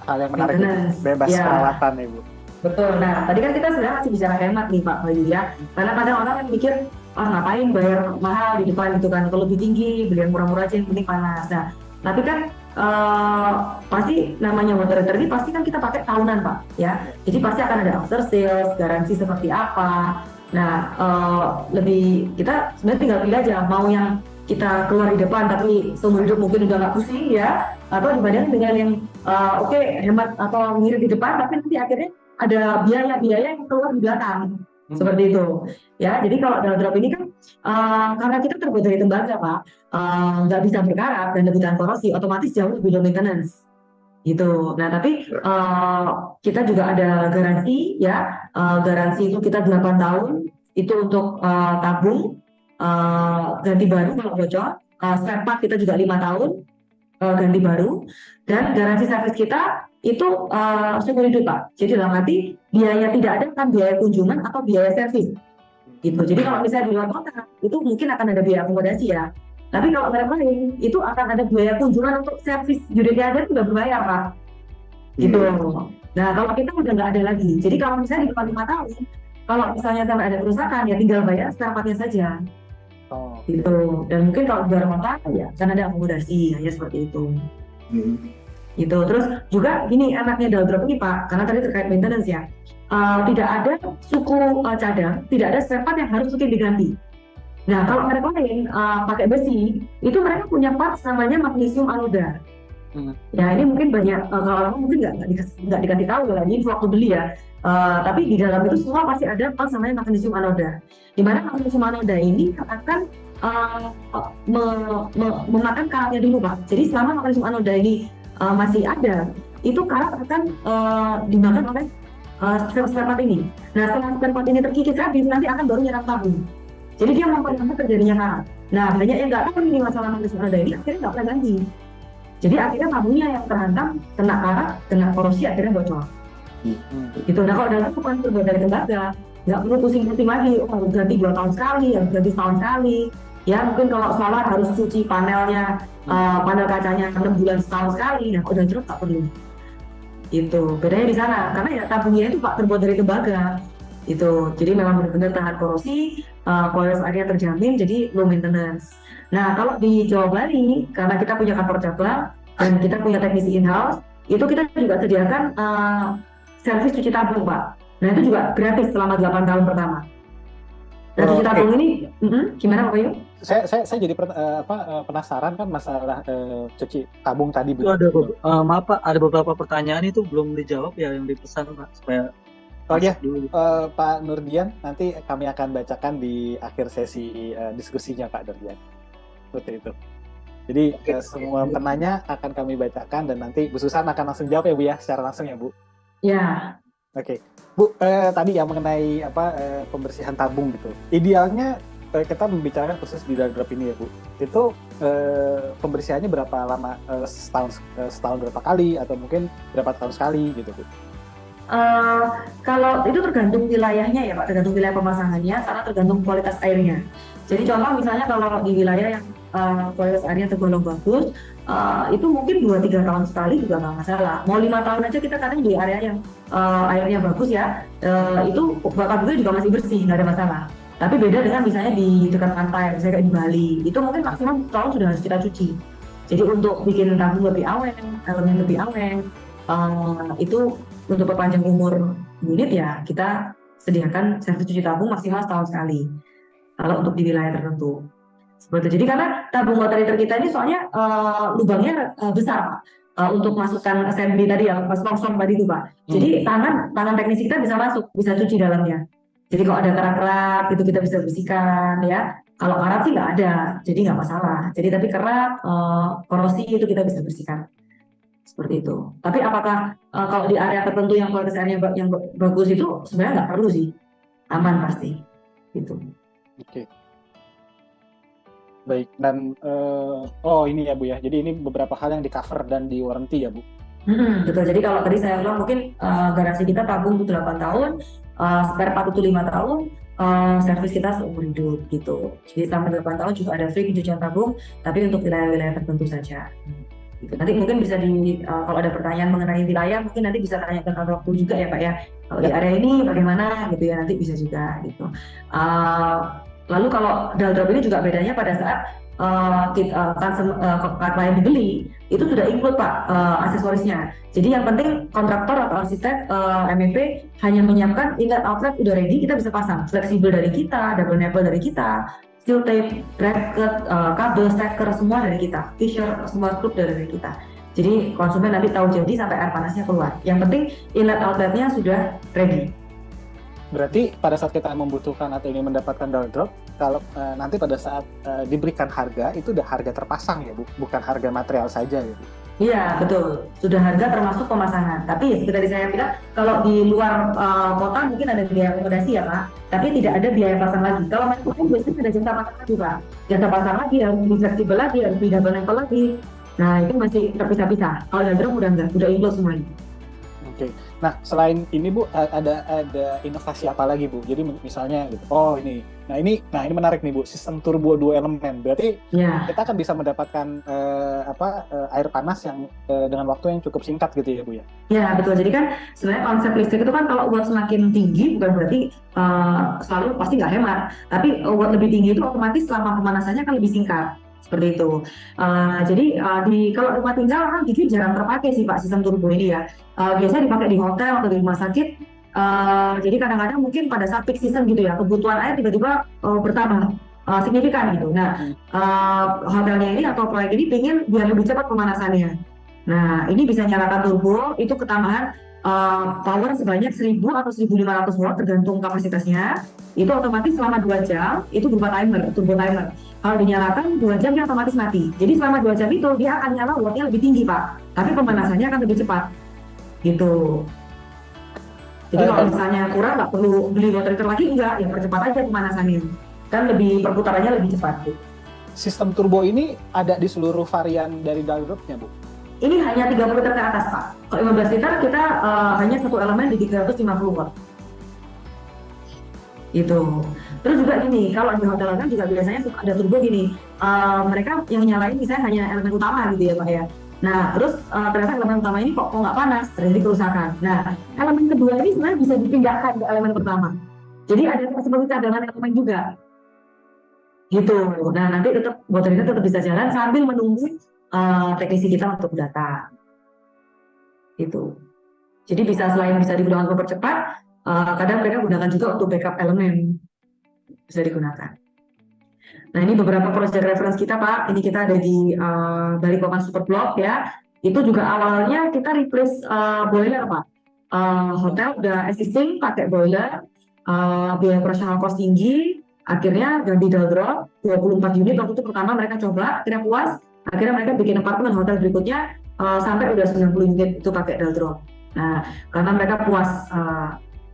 hal yang menarik, bebas perawatan ya Bu. Betul. Nah, tadi kan kita sebenarnya masih bicara hemat nih Pak Bayu ya. Karena kadang orang kan mikir, ngapain bayar mahal di depan gitu kan, kalau lebih tinggi, beli yang murah-murah aja yang penting panas. Nah, tapi kan pasti namanya water heater ini pasti kan kita pakai tahunan Pak ya. Jadi pasti akan ada after sales, garansi seperti apa. Nah, lebih kita sebenarnya tinggal pilih aja mau yang kita keluar di depan tapi seumur hidup mungkin udah nggak pusing ya, atau dibandingkan dengan yang oke, hemat atau mirip di depan tapi nanti akhirnya ada biaya-biaya yang keluar di belakang, seperti itu ya. Jadi kalau daldrop ini kan karena kita terbuat dari tembaga Pak, nggak bisa berkarat dan lebih tahan korosi, otomatis jauh lebih low maintenance gitu. Nah tapi kita juga ada garansi ya, garansi itu kita 8 tahun itu untuk tabung, ganti baru kalau bocor, spare part kita juga 5 tahun ganti baru, dan garansi servis kita itu seumur hidup Pak. Jadi dalam arti biaya tidak ada kan biaya kunjungan atau biaya servis gitu. Jadi kalau misalnya di luar kota itu mungkin akan ada biaya akomodasi ya. Tapi kalau merek lain itu akan ada biaya kunjungan untuk servis unitnya ada sudah berbayar Pak. Gitu. Nah kalau kita udah nggak ada lagi. Jadi kalau misalnya di depan 5 tahun, kalau misalnya sampai ada kerusakan ya tinggal bayar spare part-nya saja. Gitu. Dan mungkin kalau di luar kota ya kan ada akomodasi ya seperti itu. Gitu. Terus juga gini anaknya daldrop ini Pak, karena tadi terkait maintenance ya, tidak ada suku cadang, tidak ada spare part yang harus rutin diganti. Nah kalau mereka lain pakai besi, itu mereka punya parts namanya magnesium anoda. Ya ini mungkin banyak kalau orang mungkin nggak dikasih tahu lah ini waktu beli ya. Tapi di dalam itu semua pasti ada parts namanya magnesium anoda. Di mana magnesium anoda ini akan memakan karatnya dulu Pak. Jadi selama magnesium anoda ini masih ada, itu karat akan dimakan oleh spare part ini. Nah, setelah spare part ini terkikis habis, nanti akan baru nyerang tabung. Jadi dia memperlambat terjadinya karat. Nah, banyak yang nggak tahu ini masalah magnesia ada ini, akhirnya nggak pernah ganti. Jadi akhirnya tabungnya yang terhantam, kena karat, kena korosi, akhirnya bocor. Gitu. Nah, kalau dalam bukan terbuat dari tembaga, nggak perlu pusing-pusing lagi, harus ganti 2 tahun sekali, harus ganti setahun sekali. Ya mungkin kalau solar harus cuci panelnya, panel kacanya 6 bulan setahun sekali. Nah, kalau daldrop tak perlu. Itu bedanya di sana, karena ya tabungnya itu Pak terbuat dari tembaga. Itu jadi memang benar-benar tahan korosi, kualitas area terjamin, jadi low maintenance. Nah, kalau di Jawa Bali, karena kita punya kantor cabang dan kita punya teknisi in-house, itu kita juga sediakan servis cuci tabung, Pak. Nah, itu juga gratis selama 8 tahun pertama. Nah, cuci tabung ini, gimana Pak Bayu? Saya jadi penasaran kan masalah cuci tabung tadi. Maaf Pak, ada beberapa pertanyaan itu belum dijawab ya yang dipesan Pak, supaya Pak Nurdian, nanti kami akan bacakan di akhir sesi diskusinya Pak Nurdian. Seperti itu. Jadi semua penanya akan kami bacakan dan nanti Bu Susan akan langsung jawab ya Bu ya, secara langsung ya Bu. Ya. Oke. Bu, tadi yang mengenai pembersihan tabung gitu. Idealnya kita membicarakan khusus di daldrop ini ya Bu. Itu pembersihannya berapa lama? Setahun berapa kali atau mungkin berapa tahun sekali gitu Bu? Kalau itu tergantung wilayahnya ya Pak, tergantung wilayah pemasangannya, karena tergantung kualitas airnya. Jadi contoh misalnya kalau di wilayah yang kualitas airnya tergolong bagus, itu mungkin 2-3 tahun sekali juga nggak masalah. Mau 5 tahun aja kita kadang di area yang airnya bagus ya, itu bakal juga masih bersih, nggak ada masalah. Tapi beda dengan misalnya di dekat pantai, misalnya kayak di Bali, itu mungkin maksimum tahun sudah harus kita cuci. Jadi untuk bikin tabung lebih awet, elemen lebih awet, itu untuk perpanjang umur unit ya kita sediakan servis cuci tabung maksimal setahun sekali kalau untuk di wilayah tertentu seperti itu. Jadi karena tabung water heater kita ini soalnya lubangnya besar Pak, untuk masukkan assembly tadi yang slong tadi itu Pak. Jadi tangan teknisi kita bisa masuk, bisa cuci dalamnya. Jadi kalau ada kerak-kerak itu kita bisa bersihkan ya. Kalau karat sih nggak ada, jadi nggak masalah. Jadi tapi kerak, korosi itu kita bisa bersihkan. Seperti itu. Tapi apakah kalau di area tertentu yang kualitas airnya yang bagus itu sebenarnya nggak perlu sih, aman pasti. Gitu. Oke. Baik, dan ini ya Bu ya. Jadi ini beberapa hal yang di cover dan di warranty ya Bu. Betul. Jadi kalau tadi saya bilang mungkin garansi kita tabung itu 8 tahun, spare part itu 5 tahun, servis kita seumur hidup gitu. Jadi sampai 8 tahun juga ada free pencucian tabung, tapi untuk wilayah-wilayah tertentu saja. Nanti mungkin bisa kalau ada pertanyaan mengenai wilayah mungkin nanti bisa tanyakan kantor juga ya Pak ya. Kalau di area ini bagaimana gitu ya, nanti bisa juga gitu. Lalu kalau daldrop ini juga bedanya pada saat klien dibeli itu sudah include Pak aksesorisnya. Jadi yang penting kontraktor atau arsitek MEP hanya menyiapkan inlet outlet udah ready, kita bisa pasang fleksibel dari kita, double nipple dari kita, steel tape, bracket, kabel, steker semua dari kita, fisher semua skrup dari kita. Jadi konsumen nanti tahu jadi sampai air panasnya keluar. Yang penting inlet outletnya sudah ready. Berarti pada saat kita membutuhkan atau ingin mendapatkan daldrop, kalau nanti pada saat diberikan harga itu udah harga terpasang ya Bu, bukan harga material saja ya Bu. Iya betul, sudah harga termasuk pemasangan. Tapi seperti tadi saya bilang, kalau di luar kota mungkin ada biaya akomodasi ya Pak, tapi tidak ada biaya pasang lagi. Kalau main biasanya ada jasa pasang lagi Pak, jasa pasang lagi, harus lebih fleksibel lagi, harus lebih double nipple lagi. Nah itu masih terpisah-pisah. Kalau daldrop udah enggak, udah include semuanya. Oke. Nah selain ini Bu, ada inovasi apa lagi Bu? Jadi misalnya gitu, Nah ini menarik nih Bu, sistem turbo 2 elemen. Berarti kita akan bisa mendapatkan air panas yang dengan waktu yang cukup singkat gitu ya Bu ya? Ya betul. Jadi kan sebenarnya konsep listrik itu kan kalau watt semakin tinggi bukan berarti selalu pasti nggak hemat. Tapi watt lebih tinggi itu otomatis selama pemanasannya kan lebih singkat. Seperti itu. Jadi kalau rumah tinggal kan jujur jarang terpakai sih Pak sistem turbo ini ya. Biasanya dipakai di hotel atau di rumah sakit. Jadi kadang-kadang mungkin pada saat peak season gitu ya, kebutuhan air tiba-tiba bertambah signifikan gitu. Nah, hotelnya ini atau proyek ini ingin biar lebih cepat pemanasannya. Nah, ini bisa nyalakan turbo, itu ketambahan power sebanyak 1000 atau 1500 watt tergantung kapasitasnya. Itu otomatis selama 2 jam, itu berupa timer, turbo timer. Kalau dinyalakan 2 jam dia otomatis mati. Jadi selama 2 jam itu dia akan nyala wattnya lebih tinggi Pak, tapi pemanasannya akan lebih cepat. Gitu. Jadi kalau misalnya kurang nggak perlu beli water heater lagi, enggak, ya percepat aja pemanasannya. Kan perputarannya lebih cepat, Bu. Sistem turbo ini ada di seluruh varian dari Daldrop-nya, Bu? Ini hanya 30 liter ke atas, Pak. Kalau 15 liter kita hanya satu elemen di 350 watt. Gitu. Terus juga gini, kalau di hotel kan juga biasanya suka ada turbo gini. Mereka yang nyalain misalnya hanya elemen utama gitu ya, Pak ya. Nah, terus ternyata elemen utama ini kok nggak panas, terjadi kerusakan. Nah, elemen kedua ini sebenarnya bisa dipindahkan ke elemen pertama. Jadi ada seperti cadangan elemen juga. Gitu. Nah, nanti tetap motornya tetap bisa jalan sambil menunggu teknisi kita untuk datang. Gitu. Jadi selain bisa digunakan untuk percepat, kadang mereka gunakan juga untuk backup elemen, bisa digunakan. Nah, ini beberapa project reference kita, Pak. Ini kita ada di Balikpapan Superblock ya. Itu juga awalnya kita replace boiler, Pak. Hotel udah existing pakai boiler, biaya operasional cost tinggi, akhirnya ganti Daldrop 24 unit. Waktu itu pertama mereka coba, akhirnya puas, akhirnya mereka bikin apartemen hotel berikutnya sampai udah 90 unit itu pakai Daldrop. Nah, karena mereka puas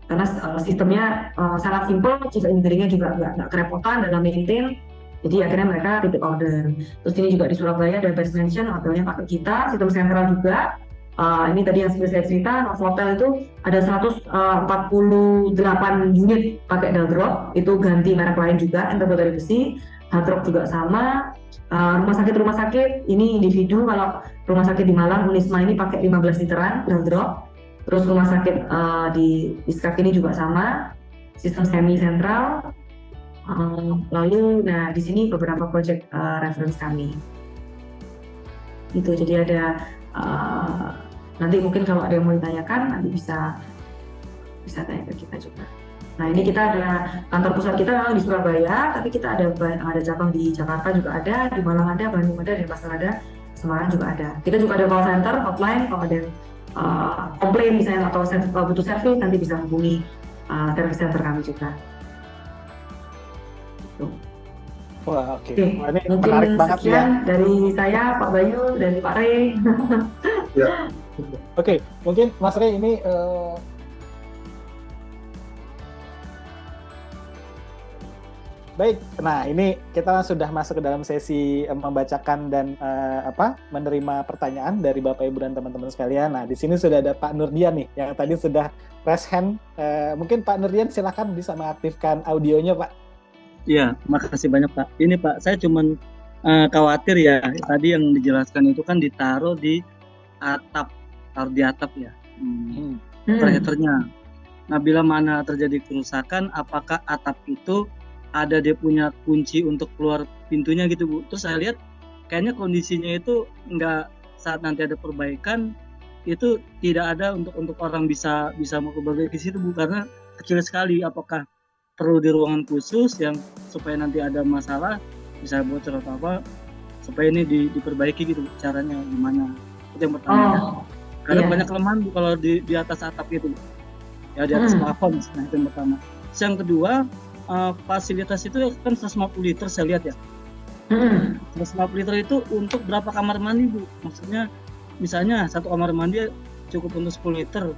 karena sistemnya sangat simpel, juga engineering-nya juga nggak kerepotan dalam maintain. Jadi akhirnya mereka repeat order. Terus ini juga di Surabaya ada Best Mansion, hotelnya pakai kita, sistem sentral juga. Ini tadi yang saya cerita, hotel itu ada 148 unit pakai Daldrop, itu ganti merek lain juga, Enterprise dari besi, Hardrock juga sama. Rumah sakit ini individu, kalau rumah sakit di Malang, Unisma ini pakai 15 literan Daldrop. Terus rumah sakit di Iskak ini juga sama, sistem semi sentral. Lalu, nah di sini beberapa project reference kami. Itu jadi ada nanti mungkin kalau ada yang mau ditanyakan nanti bisa tanya ke kita juga. Nah ini kita ada kantor pusat kita memang di Surabaya, tapi kita ada cabang di Jakarta juga ada, di Malang ada, Bandung ada, Denpasar ada, Semarang juga ada. Kita juga ada call center, hotline, kalau ada komplain misalnya atau butuh service nanti bisa hubungi service center kami juga. Wah, oke. Oke. Wah, ini Mungkin menarik banget ya. sekian dari saya, Pak Bayu, dari Pak Rey. Ya. Oke, mungkin Mas Rey ini baik. Nah, ini kita sudah masuk ke dalam sesi membacakan dan menerima pertanyaan dari Bapak Ibu dan teman-teman sekalian. Nah, di sini sudah ada Pak Nurdian nih yang tadi sudah raise hand. Mungkin Pak Nurdian silakan bisa mengaktifkan audionya, Pak. Iya, makasih banyak Pak. Ini Pak, saya cuman khawatir ya, tadi yang dijelaskan itu kan ditaruh di atap, taruh di atap ya, heaternya. Nah, bila mana terjadi kerusakan, apakah atap itu ada dia punya kunci untuk keluar pintunya gitu Bu? Terus saya lihat kayaknya kondisinya itu nggak, saat nanti ada perbaikan itu tidak ada untuk orang bisa mau ke situ Bu, karena kecil sekali. Apakah perlu di ruangan khusus yang supaya nanti ada masalah bisa bocor atau apa supaya ini diperbaiki gitu caranya gimana? Itu yang pertama. Karena banyak kelemahan Bu kalau di atas atap itu ya, di atas plafon. Nah itu yang pertama. Yang kedua, fasilitas itu kan 150 liter saya lihat ya. 150 liter itu untuk berapa kamar mandi Bu? Maksudnya misalnya satu kamar mandi cukup untuk 10 liter,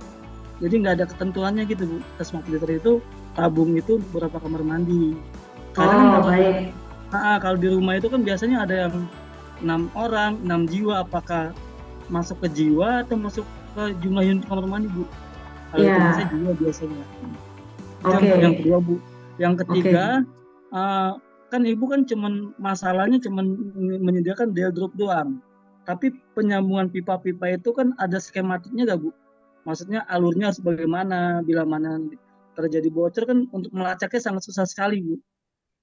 jadi nggak ada ketentuannya gitu Bu. 150 liter itu tabung itu berapa kamar mandi. Karena baik. Kalau di rumah itu kan biasanya ada yang 6 orang, 6 jiwa. Apakah masuk ke jiwa atau masuk ke jumlah unit kamar mandi Bu? Kalau itu jiwa biasanya. Yang kedua Bu. Yang ketiga, kan Ibu kan masalahnya cuman menyediakan Daldrop doang. Tapi penyambungan pipa-pipa itu kan ada skematiknya nggak Bu? Maksudnya alurnya harus bagaimana, bila mana terjadi bocor kan untuk melacaknya sangat susah sekali Bu.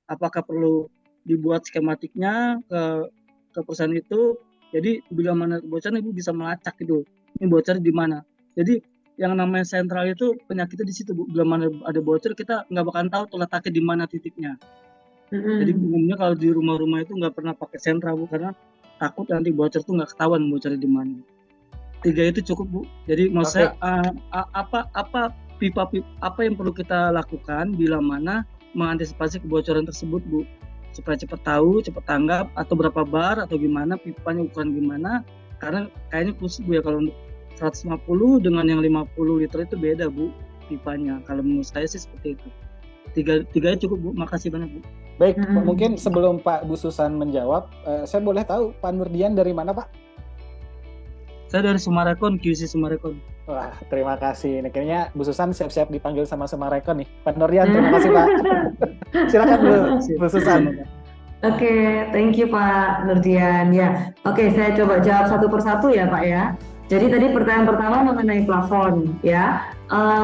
Apakah perlu dibuat skematiknya ke perusahaan itu, jadi bila mana bocor Ibu bisa melacak gitu, ini bocor di mana. Jadi yang namanya sentral itu penyakitnya di situ Bu. Bila mana ada bocor kita nggak bakalan tahu tuh letaknya di mana titiknya. Jadi umumnya kalau di rumah-rumah itu nggak pernah pakai sentral Bu, karena takut nanti bocor tuh nggak ketahuan bocornya di mana. 3 itu cukup Bu. Jadi maksud saya apa yang perlu kita lakukan bila mana mengantisipasi kebocoran tersebut Bu, supaya cepat tahu, cepat tanggap, atau berapa bar atau gimana, pipanya ukuran gimana. Karena kayaknya khusus Bu ya, kalau untuk 150 dengan yang 50 liter itu beda Bu. pipanya. Kalau menurut saya sih seperti itu. Tiganya cukup, Bu. Makasih banyak, Bu. Baik, mungkin sebelum Pak Bu Susan menjawab, saya boleh tahu Pak Nurdian dari mana, Pak? Saya dari Sumarekon, QC Sumarekon. Wah, terima kasih. Ini kayaknya Bu Susan siap-siap dipanggil sama Sumarekon nih. Pak Nurdian, terima kasih, Pak. Silakan Bu Susan. Oke, thank you Pak Nurdian. Ya, oke, saya coba jawab satu persatu ya Pak ya. Jadi tadi pertanyaan pertama mengenai plafon ya.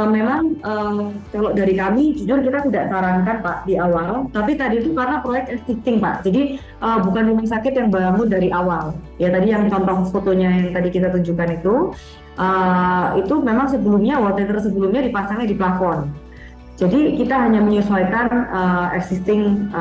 Memang kalau dari kami jujur kita tidak sarankan Pak di awal, tapi tadi itu karena proyek existing Pak. Jadi bukan rumah sakit yang bangun dari awal. Ya tadi yang contoh fotonya yang tadi kita tunjukkan itu memang sebelumnya water heater sebelumnya dipasangnya di plafon. Jadi kita hanya menyesuaikan existing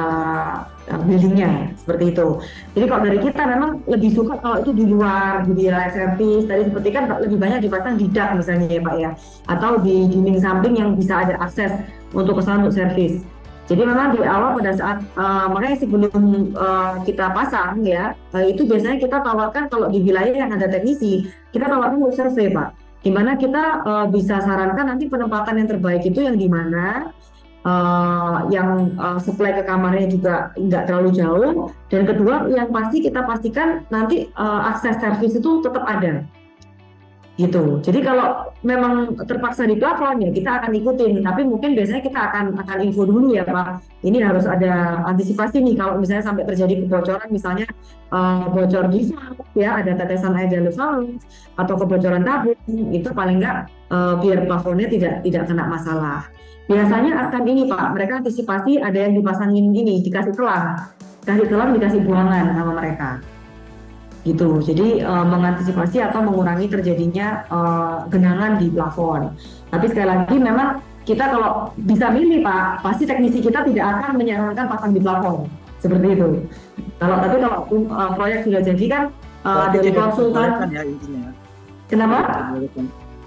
buildingnya seperti itu. Jadi kalau dari kita memang lebih suka kalau itu di luar, di wilayah servis. Tadi seperti kan lebih banyak dipasang di dak misalnya ya Pak ya, atau di dinding samping yang bisa ada akses untuk kesana untuk servis. Jadi memang di awal pada saat makanya sebelum kita pasang ya, itu biasanya kita tawarkan kalau di wilayah yang ada teknisi, kita tawarkan untuk survei Pak. Di mana kita bisa sarankan nanti penempatan yang terbaik itu yang di mana yang supply ke kamarnya juga nggak terlalu jauh, dan kedua yang pasti kita pastikan nanti akses servis itu tetap ada gitu. Jadi kalau memang terpaksa di plafon ya kita akan ikutin, tapi mungkin biasanya kita akan info dulu ya Pak, ini harus ada antisipasi nih kalau misalnya sampai terjadi kebocoran, misalnya bocor di valve ya, ada tetesan air dari valve atau kebocoran tabung, itu paling nggak biar plafonnya tidak kena masalah. Biasanya akan ini Pak, mereka antisipasi ada yang dipasangin ini, dikasih selang, dikasih buangan sama mereka gitu. Jadi mengantisipasi atau mengurangi terjadinya genangan di plafon. Tapi sekali lagi memang kita kalau bisa milih Pak, pasti teknisi kita tidak akan menyarankan pasang di plafon seperti itu. Tapi kalau proyek sudah jadi kan dari konsultan ya intinya. Kenapa?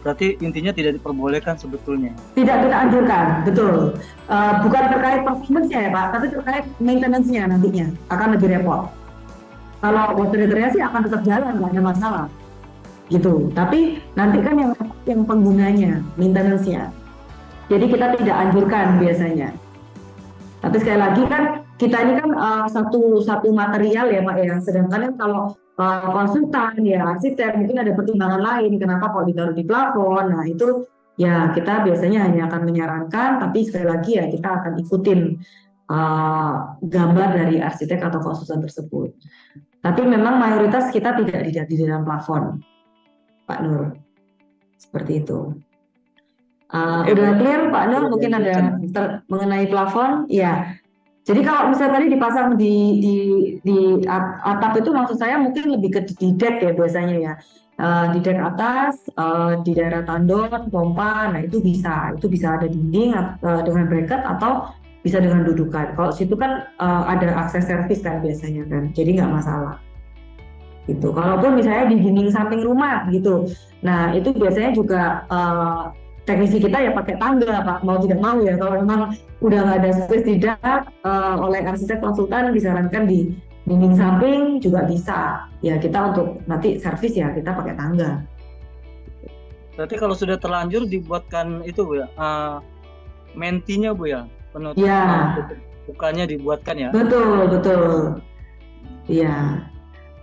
Berarti intinya tidak diperbolehkan sebetulnya. Tidak kita anjurkan, betul. Bukan terkait performance-nya ya Pak, tapi terkait maintenance-nya nantinya akan lebih repot. Kalau water heater-nya sih akan tetap jalan, nggak ada masalah, gitu. Tapi nanti kan yang penggunanya, maintenance-nya. Jadi kita tidak anjurkan biasanya. Tapi sekali lagi kan kita ini kan satu material ya Pak ya. Sedangkan kalau konsultan ya arsitek mungkin ada pertimbangan lain. Kenapa kok ditaruh di plafon? Nah itu ya kita biasanya hanya akan menyarankan. Tapi sekali lagi ya kita akan ikutin gambar dari arsitek atau konsultan tersebut. Tapi memang mayoritas kita tidak di dalam plafon, Pak Nur. Seperti itu. Udah clear Pak Nur? Mungkin ada mengenai plafon? Ya. Jadi kalau misalnya tadi dipasang di atap itu maksud saya mungkin lebih ke di deck ya biasanya ya. Di deck atas, di daerah tandon, pompa, nah itu bisa ada dinding dengan bracket atau bisa dengan dudukan. Kalau situ kan ada akses servis kan biasanya kan, jadi nggak masalah. Gitu. Kalaupun misalnya di dinding samping rumah gitu, nah itu biasanya juga teknisi kita ya pakai tangga Pak, mau tidak mau ya. Kalau memang udah nggak ada space tidak oleh arsitek konsultan disarankan di dinding samping juga bisa. Ya kita untuk nanti servis ya kita pakai tangga. Berarti kalau sudah terlanjur dibuatkan itu Bu ya, mentinya Bu ya? Penutup bukanya dibuatkan ya? Betul. Iya.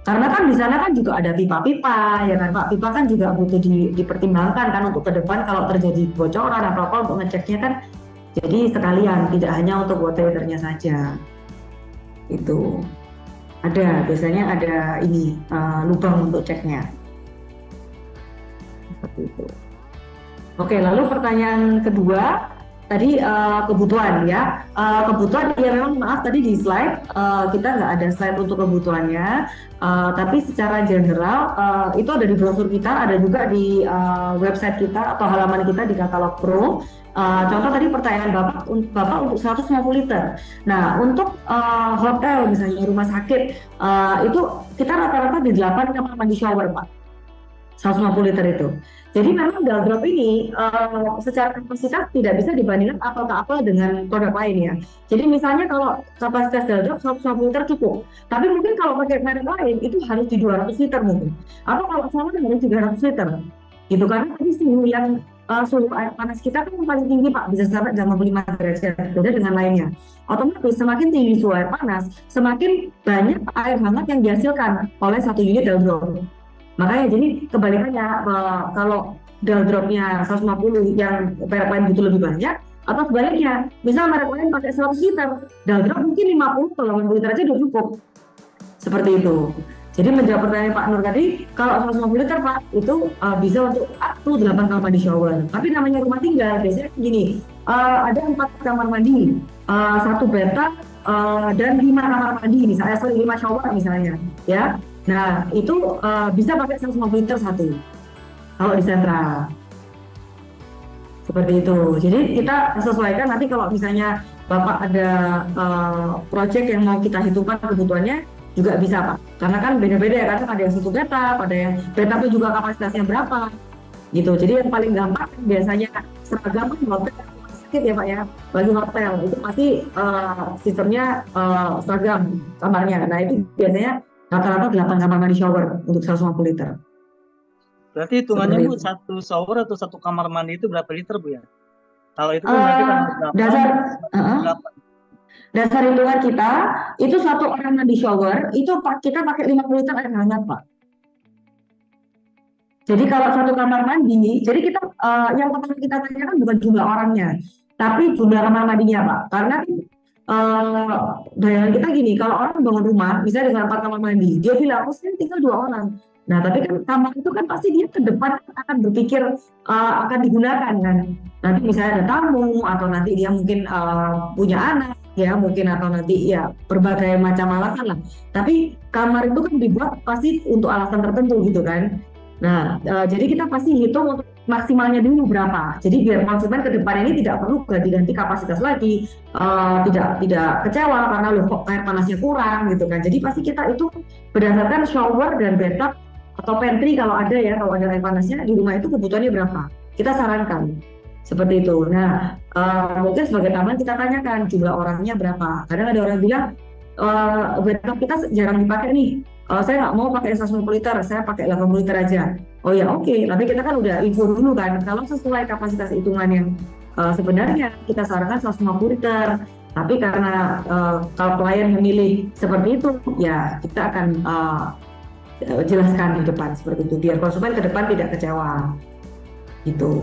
Karena kan di sana kan juga ada pipa-pipa ya kan Pak. Pipa kan juga butuh dipertimbangkan kan untuk ke depan kalau terjadi bocoran atau apa untuk ngeceknya kan. Jadi sekalian tidak hanya untuk water heater-nya saja. Itu. Biasanya ada ini lubang untuk ceknya. Seperti itu. Oke, lalu pertanyaan kedua. Tadi kebutuhan ya, kebutuhan ya memang maaf tadi di slide kita nggak ada slide untuk kebutuhannya, tapi secara general itu ada di brosur kita, ada juga di website kita atau halaman kita di Katalog Pro. Contoh tadi pertanyaan Bapak untuk 150 liter. Nah untuk hotel misalnya rumah sakit itu kita rata-rata di 8 kamar mandi shower Pak, 150 liter itu. Jadi memang Daldrop ini secara kapasitas tidak bisa dibandingkan apel-ke-apel dengan produk lain ya. Jadi misalnya kalau kapasitas Daldrop 150 liter cukup, tapi mungkin kalau pakai merek lain itu harus di 200 liter mungkin. Atau kalau sama harus 300 liter. Gitu karena tadi suhu yang suhu air panas kita kan paling tinggi Pak, bisa sampai 85 derajat, beda dengan lainnya. Otomatis semakin tinggi suhu air panas, semakin banyak air hangat yang dihasilkan oleh satu unit Dal drop. Makanya jadi kebalikannya, kalau Dal dropnya 150 yang merek lain butuh lebih banyak, atau sebaliknya, misal merek lain pakai 100 liter, Dal drop mungkin 50 atau 80 liter aja udah cukup. Seperti itu. Jadi menjawab pertanyaan Pak Nur tadi, kalau 150 liter Pak, itu bisa untuk up to 8 kamar mandi shower. Tapi namanya rumah tinggal, biasanya gini, ada 4 kamar mandi, 1 bathtub, dan 5 kamar mandi, misalnya 5 shower misalnya, ya. Nah, itu bisa pakai 150 liter satu, kalau di sentral. Seperti itu. Jadi kita sesuaikan nanti kalau misalnya Bapak ada project yang mau kita hitungkan kebutuhannya, juga bisa Pak, karena kan beda-beda ya, karena ada yang 1 bathtub, ada yang bathtubnya juga kapasitasnya berapa gitu. Jadi yang paling gampang biasanya seragam hotel sakit ya Pak ya, bagi hotel itu pasti sistemnya seragam kamarnya. Nah itu biasanya rata-rata 8 kamar mandi shower untuk 150 liter. Berarti hitungannya Bu, satu shower atau satu kamar mandi itu berapa liter Bu ya? Kalau itu kan berarti kan dasar hitungan kita itu 1 orang mandi shower itu kita pakai 50 liter air hangat Pak. Jadi kalau 1 kamar mandi, jadi kita yang pertama kita tanyakan bukan jumlah orangnya, tapi jumlah kamar mandinya Pak. Karena bayangan kita gini, kalau orang bangun rumah, misalnya dengan 4 kamar mandi, dia bilang, oh saya tinggal 2 orang. Nah tapi kan kamar itu kan pasti dia ke depan akan berpikir akan digunakan kan. Nanti misalnya ada tamu atau nanti dia mungkin punya anak, ya mungkin, atau nanti ya berbagai macam alasan lah. Tapi kamar itu kan dibuat pasti untuk alasan tertentu gitu kan. Nah jadi kita pasti hitung untuk maksimalnya dulu berapa. Jadi biar konsumen ke depan ini tidak perlu ganti-ganti kapasitas lagi, tidak kecewa karena loh kok air panasnya kurang gitu kan. Jadi pasti kita itu berdasarkan shower dan bathtub atau pantry kalau ada ya, kalau ada air panasnya di rumah itu kebutuhannya berapa. Kita sarankan seperti itu. Nah mungkin sebagai taman kita tanyakan jumlah orangnya berapa. Kadang ada orang bilang bathtub kita jarang dipakai nih, saya nggak mau pakai 150 liter, saya pakai 80 liter aja. Oh ya oke, tapi kita kan udah info dulu kan, kalau sesuai kapasitas hitungan yang sebenarnya kita sarankan 150 liter. Tapi karena kalau klien memilih seperti itu, ya kita akan jelaskan di depan seperti itu, biar konsumen ke depan tidak kecewa. Gitu.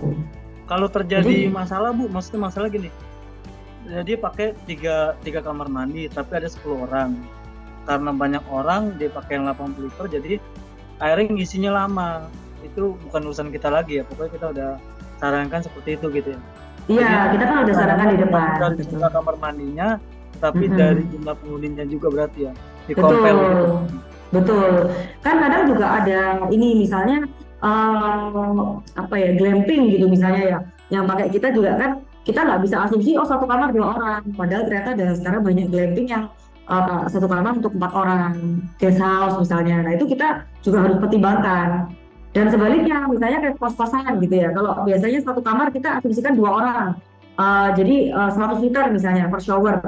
Kalau terjadi masalah Bu, maksudnya masalah gini, jadi pakai tiga kamar mandi, tapi ada 10 orang. Karena banyak orang dia pakai yang 80 liter, jadi airnya ngisinya lama. Itu bukan urusan kita lagi ya, pokoknya kita udah sarankan seperti itu gitu ya. Iya, kita kan udah sarankan di depan. Dari jumlah kamar mandinya, tapi dari jumlah penghuninya juga berarti ya. Betul, betul. Kan kadang juga ada ini misalnya glamping gitu misalnya ya, yang pakai kita juga kan kita nggak bisa asumsi 1 kamar 2 orang. Padahal ternyata ada sekarang banyak glamping yang 1 kamar untuk 4 orang, guest house misalnya. Nah itu kita juga harus pertimbangkan. Dan sebaliknya, misalnya kayak kos-kosan gitu ya. Kalau biasanya 1 kamar kita asumsikan 2 orang, jadi 100 liter misalnya per shower.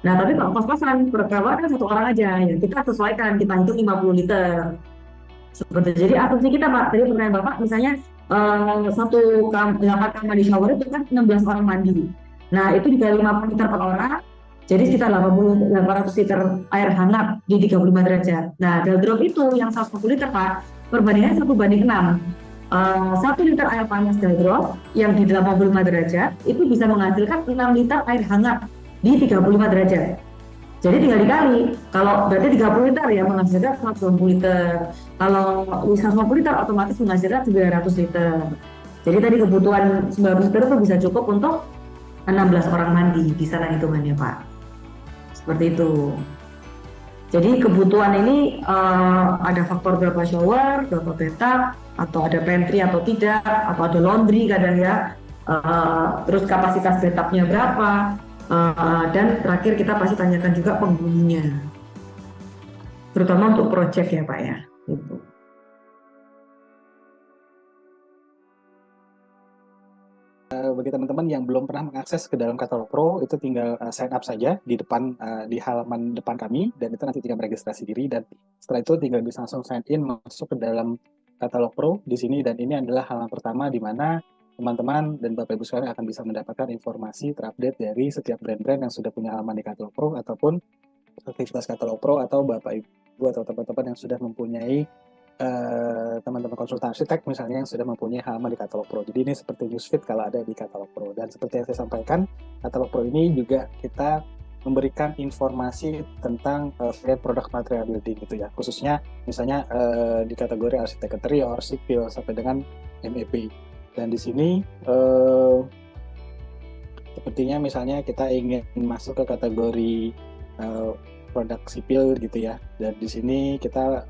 Nah tapi kalau kos-kosan per kamar kan 1 orang aja, ya kita sesuaikan, kita hitung 50 liter. Seperti jadi asumsi kita Pak, tadi pertanyaan Bapak misalnya 8 kamar di shower itu kan 16 orang mandi. Nah itu dikali 50 liter per orang, jadi sekitar 800 liter air hangat di 35 derajat. Nah, Dal drop itu yang 110 liter Pak, perbandingannya 1:6. 1 liter air panas Dal drop yang di 85 derajat itu bisa menghasilkan 6 liter air hangat di 35 derajat. Jadi tinggal dikali, kalau berarti 30 liter ya menghasilkan 120 liter. Kalau 150 liter otomatis menghasilkan 900 liter. Jadi tadi kebutuhan 900 liter itu bisa cukup untuk 16 orang mandi di sana hitungannya Pak. Seperti itu. Jadi kebutuhan ini ada faktor berapa shower, berapa bathtub, atau ada pantry atau tidak, atau ada laundry kadang ya. Terus kapasitas bathtubnya berapa, dan terakhir kita pasti tanyakan juga penghuninya. Terutama untuk project ya Pak ya. Gitu. Bagi teman-teman yang belum pernah mengakses ke dalam Katalog Pro, itu tinggal sign up saja di depan di halaman depan kami, dan itu nanti tinggal meregistrasi diri, dan setelah itu tinggal bisa langsung sign in masuk ke dalam Katalog Pro di sini. Dan ini adalah halaman pertama di mana teman-teman dan Bapak Ibu sekalian akan bisa mendapatkan informasi terupdate dari setiap brand-brand yang sudah punya halaman di Katalog Pro ataupun aktivitas Katalog Pro, atau Bapak Ibu atau teman-teman yang sudah mempunyai teman-teman konsultan arsitek misalnya yang sudah mempunyai halaman di Katalog Pro. Jadi ini seperti newsfeed kalau ada di Katalog Pro. Dan seperti yang saya sampaikan, Katalog Pro ini juga kita memberikan informasi tentang produk material building gitu ya, khususnya misalnya di kategori arsitek interior, sipil sampai dengan MEP. Dan di sini sepertinya misalnya kita ingin masuk ke kategori produk sipil gitu ya, dan di sini kita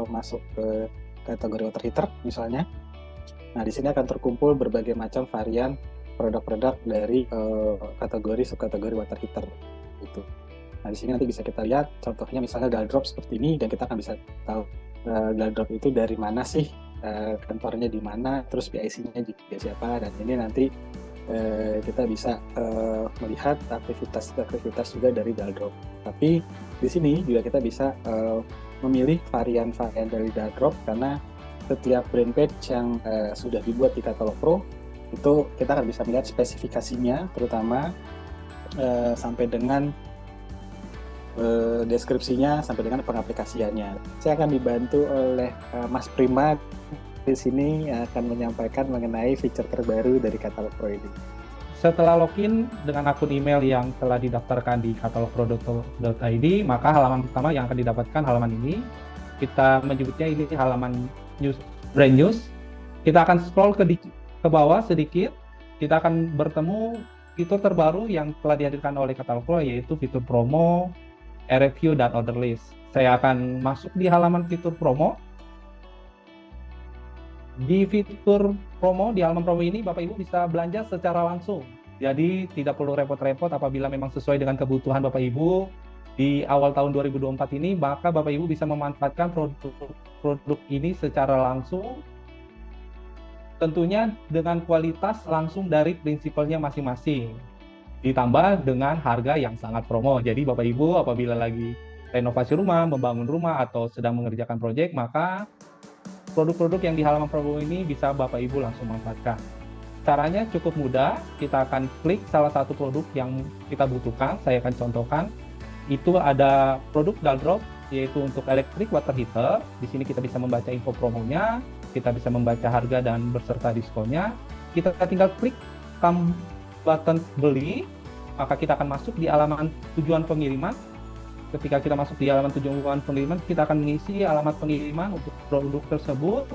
masuk ke kategori water heater misalnya. Nah, di sini akan terkumpul berbagai macam varian produk-produk dari kategori subkategori water heater gitu. Nah, di sini nanti bisa kita lihat contohnya misalnya Galdrop seperti ini, dan kita akan bisa tahu Galdrop itu dari mana sih, kantornya di mana, terus PIC-nya juga siapa, dan ini nanti kita bisa melihat aktivitas juga dari Galdrop. Tapi di sini juga kita bisa memilih varian-varian dari Galdrop, karena setiap brand page yang sudah dibuat di Katalog Pro itu kita akan bisa melihat spesifikasinya, terutama sampai dengan deskripsinya sampai dengan pengaplikasiannya. Saya akan dibantu oleh Mas Prima di sini yang akan menyampaikan mengenai fitur terbaru dari Katalog Pro ini. Setelah login dengan akun email yang telah didaftarkan di katalogpro.id, maka halaman pertama yang akan didapatkan halaman ini. Kita menyebutnya ini halaman news, brand news. Kita akan scroll ke bawah sedikit. Kita akan bertemu fitur terbaru yang telah dihadirkan oleh Katalog Pro, yaitu fitur promo, review, dan order list. Saya akan masuk di halaman fitur promo. Di fitur promo, di halaman promo ini Bapak Ibu bisa belanja secara langsung. Jadi tidak perlu repot-repot apabila memang sesuai dengan kebutuhan Bapak Ibu di awal tahun 2024 ini, maka Bapak Ibu bisa memanfaatkan produk ini secara langsung, tentunya dengan kualitas langsung dari prinsipalnya masing-masing, ditambah dengan harga yang sangat promo. Jadi Bapak Ibu apabila lagi renovasi rumah, membangun rumah, atau sedang mengerjakan proyek, maka produk-produk yang di halaman promo ini bisa Bapak Ibu langsung manfaatkan. Caranya cukup mudah, kita akan klik salah satu produk yang kita butuhkan. Saya akan contohkan, itu ada produk Galdrop, yaitu untuk electric water heater. Di sini kita bisa membaca info promonya, kita bisa membaca harga dan beserta diskonnya. Kita tinggal klik button beli, maka kita akan masuk di halaman tujuan pengiriman. Ketika kita masuk di halaman tujuan pengiriman, kita akan mengisi alamat pengiriman untuk produk tersebut.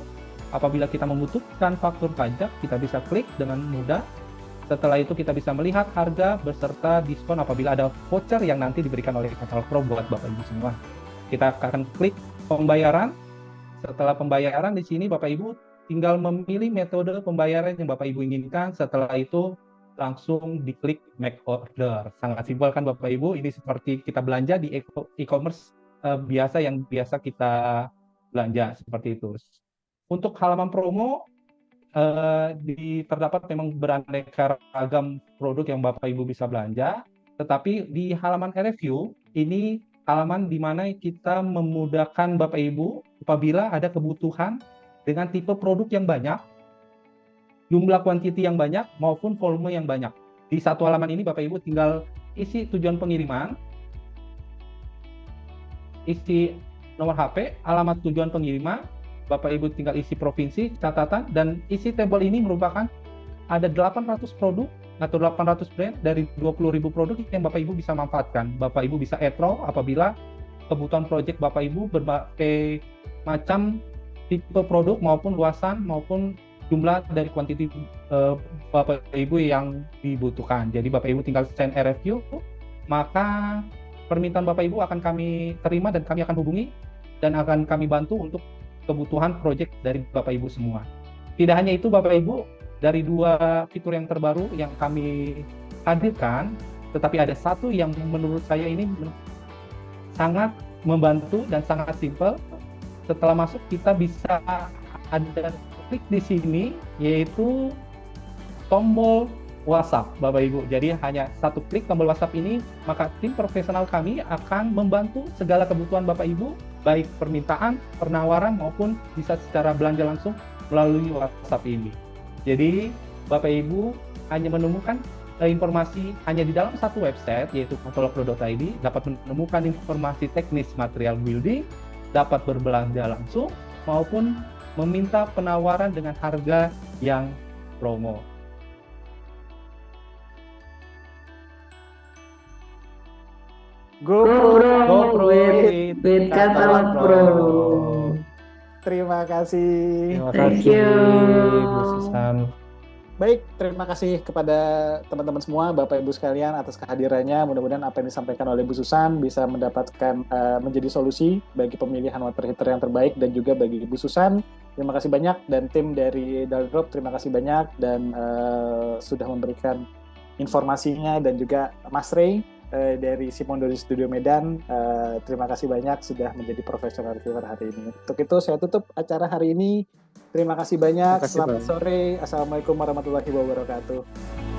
Apabila kita membutuhkan faktur pajak, kita bisa klik dengan mudah. Setelah itu kita bisa melihat harga beserta diskon apabila ada voucher yang nanti diberikan oleh Katalog Pro buat Bapak Ibu semua. Kita akan klik pembayaran. Setelah pembayaran, di sini Bapak Ibu tinggal memilih metode pembayaran yang Bapak Ibu inginkan. Setelah itu langsung diklik make order. Sangat simpel kan Bapak Ibu? Ini seperti kita belanja di e-commerce biasa yang biasa kita belanja, seperti itu. Untuk halaman promo, terdapat memang beraneka ragam produk yang Bapak Ibu bisa belanja. Tetapi di halaman review, ini halaman di mana kita memudahkan Bapak Ibu apabila ada kebutuhan dengan tipe produk yang banyak, jumlah kuantiti yang banyak, maupun volume yang banyak. Di satu halaman ini Bapak Ibu tinggal isi tujuan pengiriman, isi nomor HP, alamat tujuan pengiriman, Bapak Ibu tinggal isi provinsi, catatan, dan isi tabel ini merupakan ada 800 produk atau 800 brand dari 20.000 produk yang Bapak Ibu bisa manfaatkan. Bapak Ibu bisa add-row apabila kebutuhan proyek Bapak Ibu berbagai macam tipe produk maupun luasan maupun jumlah dari kuantiti Bapak Ibu yang dibutuhkan. Jadi Bapak Ibu tinggal send review, maka permintaan Bapak Ibu akan kami terima dan kami akan hubungi dan akan kami bantu untuk kebutuhan proyek dari Bapak Ibu semua. Tidak hanya itu Bapak Ibu, dari dua fitur yang terbaru yang kami hadirkan, tetapi ada satu yang menurut saya ini sangat membantu dan sangat simpel. Setelah masuk kita bisa ada klik di sini, yaitu tombol WhatsApp Bapak Ibu. Jadi hanya satu klik tombol WhatsApp ini, maka tim profesional kami akan membantu segala kebutuhan Bapak Ibu, baik permintaan, penawaran, maupun bisa secara belanja langsung melalui WhatsApp ini. Jadi Bapak Ibu hanya menemukan informasi hanya di dalam satu website, yaitu katalogpro.id, dapat menemukan informasi teknis material building, dapat berbelanja langsung, maupun meminta penawaran dengan harga yang promo. Go Pro with Katalog Pro. Terima kasih. Terima Thank kasih, you. Bu Susan. Baik, terima kasih kepada teman-teman semua, Bapak Ibu sekalian atas kehadirannya. Mudah-mudahan apa yang disampaikan oleh Bu Susan bisa mendapatkan menjadi solusi bagi pemilihan water heater yang terbaik dan juga bagi Bu Susan. Terima kasih banyak dan tim dari Daldrop terima kasih banyak dan sudah memberikan informasinya, dan juga Mas Ray dari Simondori Studio Medan. Terima kasih banyak sudah menjadi profesional reviewer hari ini. Untuk itu saya tutup acara hari ini. Terima kasih banyak. Selamat sore. Assalamualaikum warahmatullahi wabarakatuh.